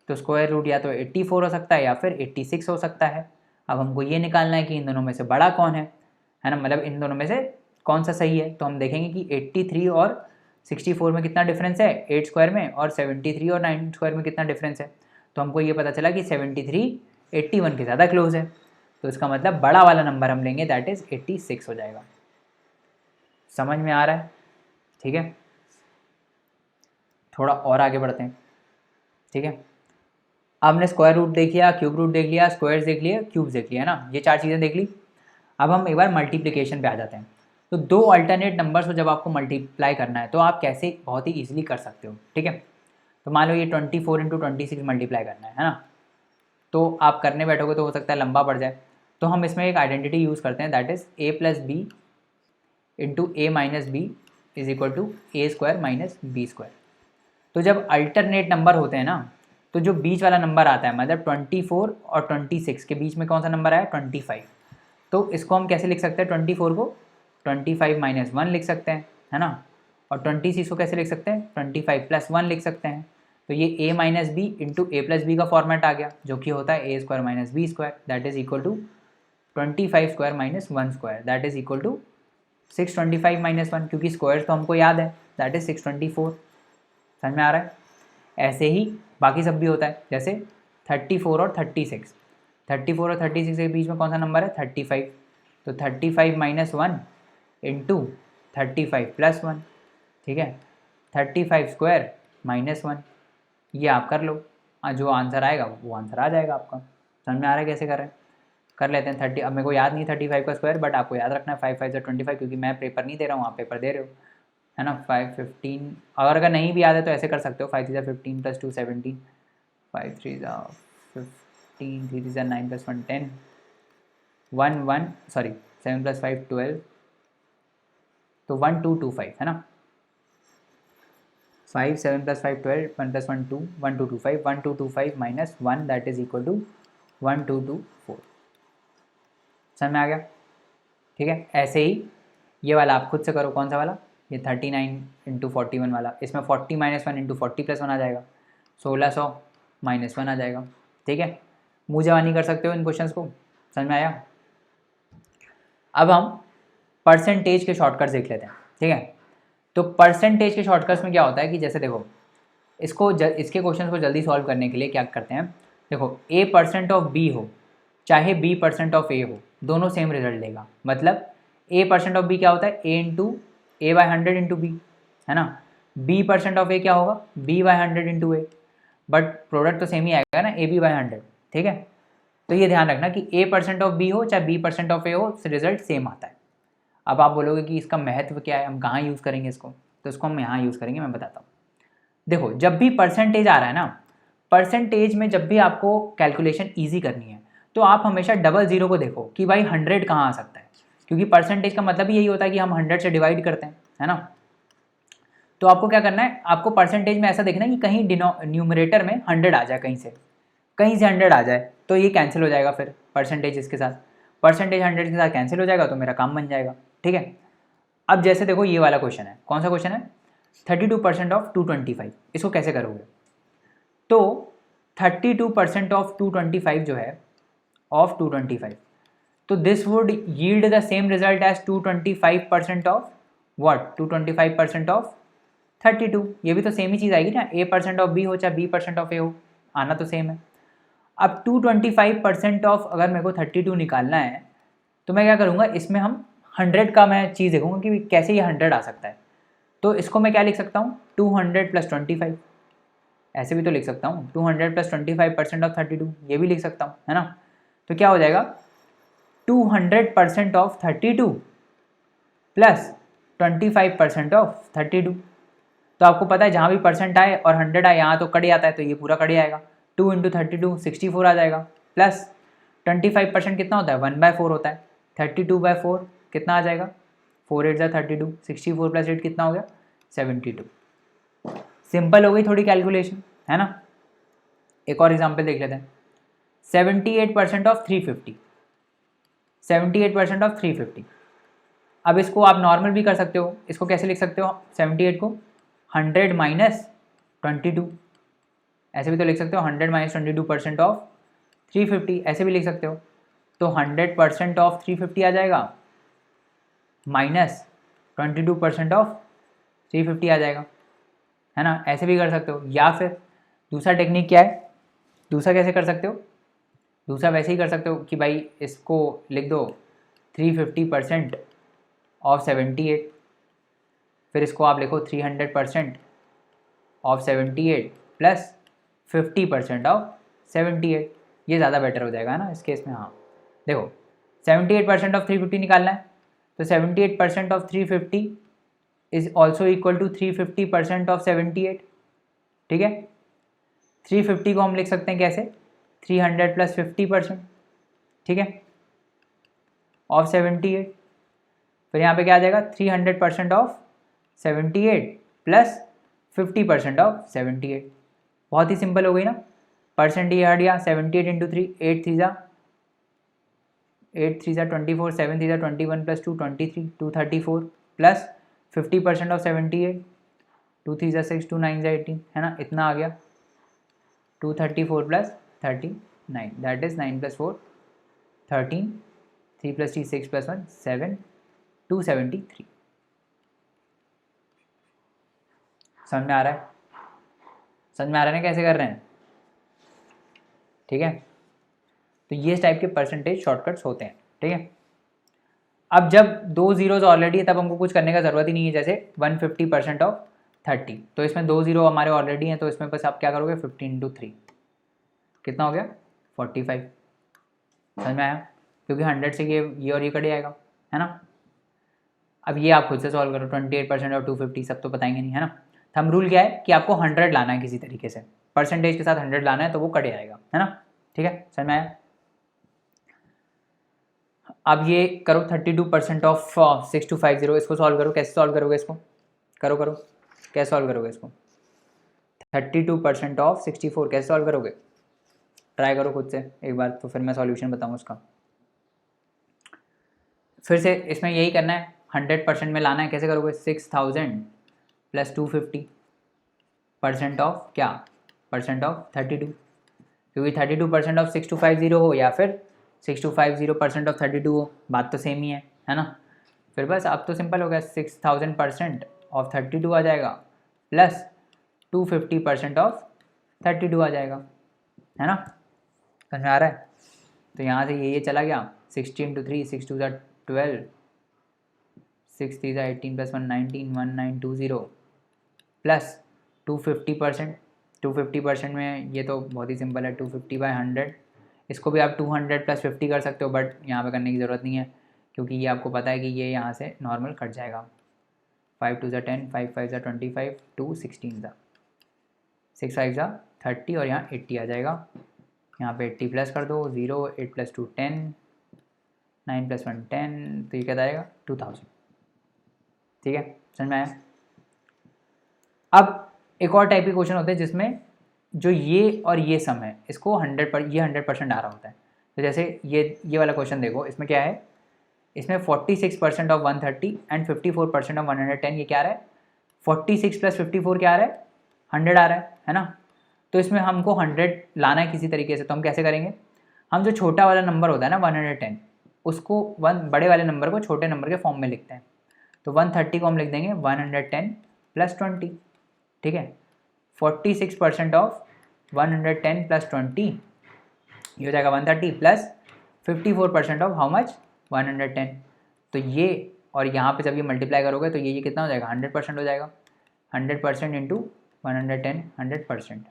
तो स्क्वायर रूट या तो 84 हो सकता है या फिर 86 हो सकता है। अब हमको ये निकालना है कि इन दोनों में से बड़ा कौन है ना, मतलब इन दोनों में से कौन सा सही है। तो हम देखेंगे कि 83 और 64 में कितना डिफरेंस है 8 स्क्वायर में, और 73 और 9 स्क्वायर में कितना डिफरेंस है। तो हमको ये पता चला कि 73 81 के ज़्यादा क्लोज है। तो इसका मतलब बड़ा वाला नंबर हम लेंगे, दैट इज़ 86 हो जाएगा। समझ में आ रहा है? ठीक है, थोड़ा और आगे बढ़ते हैं, ठीक है। आपने स्क्वायर रूट देख लिया, क्यूब रूट देख लिया, स्क्वायर्स देख लिया, क्यूब्स देख लिया, है ना, ये 4 चीज़ें देख ली। अब हम एक बार मल्टीप्लिकेशन पे आ जाते हैं। तो 2 अल्टरनेट नंबर्स को जब आपको मल्टीप्लाई करना है तो आप कैसे बहुत ही ईजिली कर सकते हो, ठीक है। तो मान लो ये 24 इंटू 26 मल्टीप्लाई करना है ना, तो आप करने बैठोगे तो हो सकता है लंबा पड़ जाए। तो हम इसमें एक आइडेंटिटी यूज़ करते हैं, that is a plus b into a minus b is equal to a square minus B square. तो जब अल्टरनेट नंबर होते हैं ना, तो जो बीच वाला नंबर आता है, मतलब 24 और 26 के बीच में कौन सा नंबर आया? 25। तो इसको हम कैसे लिख सकते हैं? 24 को 25 माइनस 1 लिख सकते हैं, है ना। और 26 को कैसे लिख सकते हैं? 25 प्लस 1 लिख सकते हैं। तो ये a minus B into A plus B का फॉर्मेट आ गया, जो कि होता है A square minus B square, that is equal to 25 square minus 1 square, that is equal to 625 minus 1, क्योंकि स्क्वायर तो हमको याद है, दैट इज 624। समझ में आ रहा है? ऐसे ही बाकी सब भी होता है, जैसे 34 और 36, 34 और 36 के बीच में कौन सा नंबर है? 35। तो 35 माइनस 1 इंटू 35 प्लस 1, ठीक है, 35 स्क्वायर माइनस 1, ये आप कर लो, जो आंसर आएगा वो आंसर आ जाएगा आपका। समझ में आ रहा है कैसे कर रहे हैं? कर लेते हैं 30। अब मेरे को याद नहीं 35 का स्क्वायर, बट आपको याद रखना है 5 5 25, क्योंकि मैं पेपर नहीं दे रहा हूँ, आप पेपर दे रहे हो, है ना। 5 15, अगर नहीं भी याद है तो ऐसे कर सकते हो, 5 3 15 प्लस 2 17, 5 3 15, 3 3 9 प्लस 1 10, 1 1 सॉरी 7 प्लस 5 12, तो 1 2 2 5, है ना। 5 7 plus 5 12, 1 plus 1 2, 1 2 2 5, 1 2 2 5 minus 1, that is equal to 1 2 2 4। समझ में आ गया? ठीक है, ऐसे ही ये वाला आप खुद से करो। कौन सा वाला? ये 39 इंटू 41 वाला, इसमें 40 माइनस 1 इंटू 40 प्लस 1 आ जाएगा, 1600 माइनस 1 आ जाएगा, ठीक है। मुँह जवानी कर सकते हो इन क्वेश्चंस को। समझ में आया? अब हम परसेंटेज के शॉर्टकट्स देख लेते हैं, ठीक है। तो परसेंटेज के शॉर्टकट्स में क्या होता है कि जैसे देखो, इसके क्वेश्चन को जल्दी सॉल्व करने के लिए क्या करते हैं, देखो a% ऑफ b हो चाहे b% ऑफ a हो, दोनों सेम रिजल्ट देगा। मतलब a% ऑफ b क्या होता है? a into a by 100 into b, है ना। b% ऑफ a क्या होगा? b by 100 into a, but product तो सेम ही आएगा ना, ab बाई 100, ठीक है। तो ये ध्यान रखना कि a% ऑफ b हो चाहे b% ऑफ a हो, रिजल्ट सेम आता है। अब आप बोलोगे कि इसका महत्व क्या है, हम कहाँ यूज़ करेंगे इसको, तो इसको हम यहाँ यूज़ करेंगे, मैं बताता हूँ। देखो जब भी परसेंटेज आ रहा है ना, परसेंटेज में जब भी आपको कैलकुलेशन ईजी करनी है तो आप हमेशा डबल ज़ीरो को देखो कि भाई 100 कहाँ आ सकता है, क्योंकि परसेंटेज का मतलब ही यही होता है कि हम 100 से डिवाइड करते हैं, है ना। तो आपको क्या करना है, आपको परसेंटेज में ऐसा देखना है कि कहीं न्यूमरेटर में 100 आ जाए, कहीं से 100 आ जाए, तो ये कैंसिल हो जाएगा फिर परसेंटेज इसके साथ, परसेंटेज 100 के साथ कैंसिल हो जाएगा तो मेरा काम बन जाएगा, ठीक है। अब जैसे देखो ये वाला क्वेश्चन है, कौन सा क्वेश्चन है, 32% ऑफ 225, इसको कैसे करोगे। तो 32% ऑफ 225 जो है, ऑफ 225, तो this would yield the same result as 225% of what, 225% of 32, ये भी तो सेम ही चीज़ आएगी ना, a% ऑफ b हो चाहे b% ऑफ a हो, आना तो सेम है। अब 225% ऑफ अगर मेरे को 32 निकालना है तो मैं क्या करूँगा, इसमें हम 100 का मैं चीज़ देखूँगा कि कैसे ये 100 आ सकता है। तो इसको मैं क्या लिख सकता हूँ, 200 + 25, ऐसे भी तो लिख सकता हूँ, 200 + 25% ऑफ 32, ये भी लिख सकता हूँ, है ना। तो क्या हो जाएगा, 200% ऑफ 32 प्लस 25% ऑफ 32। तो आपको पता है जहाँ भी परसेंट आए और 100 आए यहाँ तो कट जाता है, तो ये पूरा कट जाएगा, 2 × 32 64 आ जाएगा, प्लस 25% कितना होता है, 1/4 होता है, 32/4 कितना आ जाएगा, 4 8 32, 64 + 8 कितना हो गया, 72। सिंपल हो गई थोड़ी कैलकुलेशन, है ना। एक और एग्जाम्पल देख लेते हैं, 78% ऑफ 350, 78% ऑफ 350। अब इसको आप नॉर्मल भी कर सकते हो, इसको कैसे लिख सकते हो, 78 को 100 - 22, ऐसे भी तो लिख सकते हो, 100 - 22% ऑफ 350, ऐसे भी लिख सकते हो। तो 100% ऑफ 350 आ जाएगा माइनस 22% ऑफ 350 आ जाएगा, है ना। ऐसे भी कर सकते हो, या फिर दूसरा टेक्निक क्या है, दूसरा कैसे कर सकते हो, दूसरा वैसे ही कर सकते हो कि भाई इसको लिख दो 350% ऑफ 78, फिर इसको आप लिखो 300% ऑफ 78 प्लस 50% ऑफ 78, ये ज़्यादा बेटर हो जाएगा, है ना इस केस में। हाँ देखो 78% ऑफ 350 निकालना है, तो 78% of 350 is also equal to 350% of 78, ठीक है। 350 को हम लिख सकते हैं कैसे, 300 + 50%, ठीक है, ऑफ 78, फिर यहाँ पे क्या आ जाएगा, 300% ऑफ 78 प्लस 50% ऑफ 78। बहुत ही सिंपल हो गई ना, परसेंट ये हट गया, 78 × 3, 8 3 24, 7 3 21 + 2 23, 234 प्लस 50% ऑफ 78, 2 3 6 2 9 18, है ना, इतना आ गया, 234 + 39, दैट इज 9 + 4 13, 3 + 3 6 + 1 7, 273। समझ में आ रहा है, समझ में आ रहा है ना कैसे कर रहे हैं, ठीक है। तो ये टाइप के परसेंटेज शॉर्टकट्स होते हैं, ठीक है। अब जब 2 ज़ीरोज़ ऑलरेडी है तब हमको कुछ करने का ज़रूरत ही नहीं है, जैसे 150% ऑफ 30, तो इसमें 2 ज़ीरो हमारे ऑलरेडी हैं, तो इसमें बस आप क्या करोगे, 15 × 3 कितना हो गया, 45। समझ में आया, क्योंकि 100 से ये और ये कट जाएगा, है ना। अब ये आप खुद से सॉल्व करो, 28% ऑफ 250 सब तो बताएंगे नहीं, है ना। थंब रूल क्या है कि आपको 100 लाना है किसी तरीके से, परसेंटेज के साथ 100 लाना है, तो वो कट जाएगा, है ना, ठीक है। समझ में आया। अब ये करो 32% ऑफ 6250, इसको सॉल्व करो, कैसे सॉल्व करोगे इसको, करो कैसे सॉल्व करोगे इसको, 32% ऑफ 64 कैसे सॉल्व करोगे, ट्राई करो खुद से एक बार, तो फिर मैं सॉल्यूशन बताऊँ उसका। फिर से इसमें यही करना है, 100% में लाना है, कैसे करोगे, 6000 + 250 % ऑफ क्या, % ऑफ 32, क्योंकि 32% ऑफ 6250 हो या फिर 6250% ऑफ 32 हो, बात तो सेम ही है ना। फिर बस अब तो सिंपल हो गया, 6000% ऑफ 32 आ जाएगा प्लस 250% ऑफ 32 आ जाएगा, है ना। समझ में आ रहा है। तो यहाँ से ये चला गया, 60 × 3 6 2 12, 6 3 18 + 1 19 1920 प्लस 250%, 250% में ये तो बहुत ही सिंपल है, 250/100, इसको भी आप 200 + 50 कर सकते हो, बट यहाँ पे करने की ज़रूरत नहीं है, क्योंकि ये आपको पता है कि ये यहाँ से नॉर्मल कट जाएगा, 5 2 10, 5 5 25, 2 16 6 5 जा 30 और यहाँ 80 आ जाएगा। यहाँ पे 80 प्लस कर दो, 0, 8 + 2 10, 9 + 1 10, तो ये क्या आएगा 2000। ठीक है, समझ में आया। अब एक और टाइप के क्वेश्चन होते हैं जिसमें जो ये और ये सम है इसको 100% आ रहा होता है। तो जैसे ये वाला क्वेश्चन देखो, इसमें क्या है, इसमें 46% ऑफ 130 एंड 54% ऑफ 110, ये क्या आ रहा है 46 + 54 क्या आ रहा है 100 आ रहा है ना। तो इसमें हमको 100 लाना है किसी तरीके से, तो हम कैसे करेंगे, हम जो छोटा वाला नंबर होता है ना 110, उसको बड़े वाले नंबर को छोटे नंबर के फॉर्म में लिखते हैं। तो 130 को हम लिख देंगे 110 + 20, ठीक है। 46% ऑफ 110 + 20 ये हो जाएगा 130 प्लस 54% ऑफ हाउ मच 110। तो ये और यहाँ पे जब ये मल्टीप्लाई करोगे तो ये कितना हो जाएगा 100% हो जाएगा। 100% इंटू 110 100%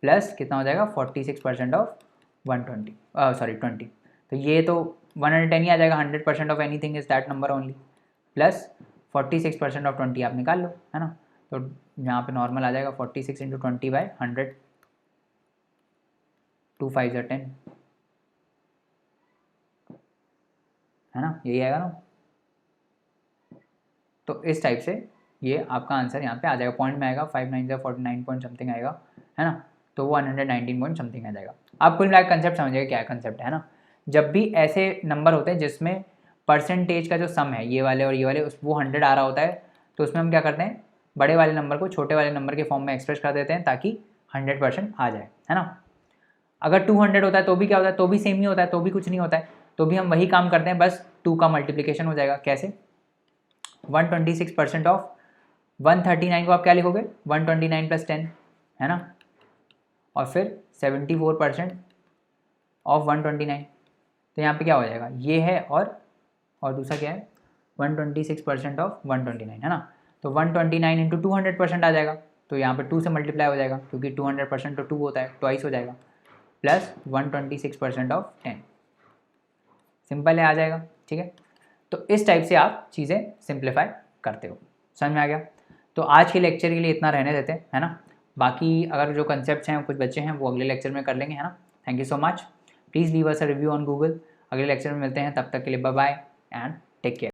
प्लस कितना हो जाएगा 46% ऑफ 20। तो ये तो 110 ही आ जाएगा। 100% of anything is that number only, plus 46% of 20 आप निकाल लो, है ना। तो यहाँ पे नॉर्मल आ जाएगा 46 इंटू 20/100, 2 5 जा 10, है ना, यही आएगा ना। तो इस टाइप से ये आपका आंसर यहाँ पे आ जाएगा, पॉइंट में आएगा 5 9 जा 49 पॉइंट समथिंग आएगा, है ना। तो वो 119 पॉइंट समथिंग आ जाएगा। आप कुल मिलाकर कंसेप्ट समझिएगा क्या कंसेप्ट है ना। जब भी ऐसे नंबर होते हैं जिसमें परसेंटेज का जो सम है ये वाले और ये वाले वो 100 आ रहा होता है, तो उसमें हम क्या करते हैं, बड़े वाले नंबर को छोटे वाले नंबर के फॉर्म में एक्सप्रेस कर देते हैं ताकि 100% आ जाए, है ना। अगर 200 होता है तो भी क्या होता है, तो भी सेम ही होता है, तो भी कुछ नहीं होता है, तो भी हम वही काम करते हैं, बस 2 का मल्टीप्लिकेशन हो जाएगा। कैसे, 126% ऑफ 139 को आप क्या लिखोगे 129 + 10, है ना, और फिर 74% ऑफ 129। तो यहाँ पे क्या हो जाएगा, ये है और दूसरा क्या है 126% ऑफ 129, है ना। तो 129 इंटू 200% आ जाएगा, तो यहाँ पे 2 से मल्टीप्लाई हो जाएगा क्योंकि 200% तो 2 होता है, ट्वाइस हो जाएगा, प्लस 126% ऑफ 10, सिंपल है, आ जाएगा। ठीक है, तो इस टाइप से आप चीज़ें सिंप्लीफाई करते हो। समझ में आ गया। तो आज के लेक्चर के लिए इतना रहने देते हैं, है ना। बाकी अगर जो कंसेप्ट्स हैं कुछ बच्चे हैं वो अगले लेक्चर में कर लेंगे, है ना। Thank you so much, please leave us a review on Google. अगले लेक्चर में मिलते हैं, तब तक के लिए bye bye and take care.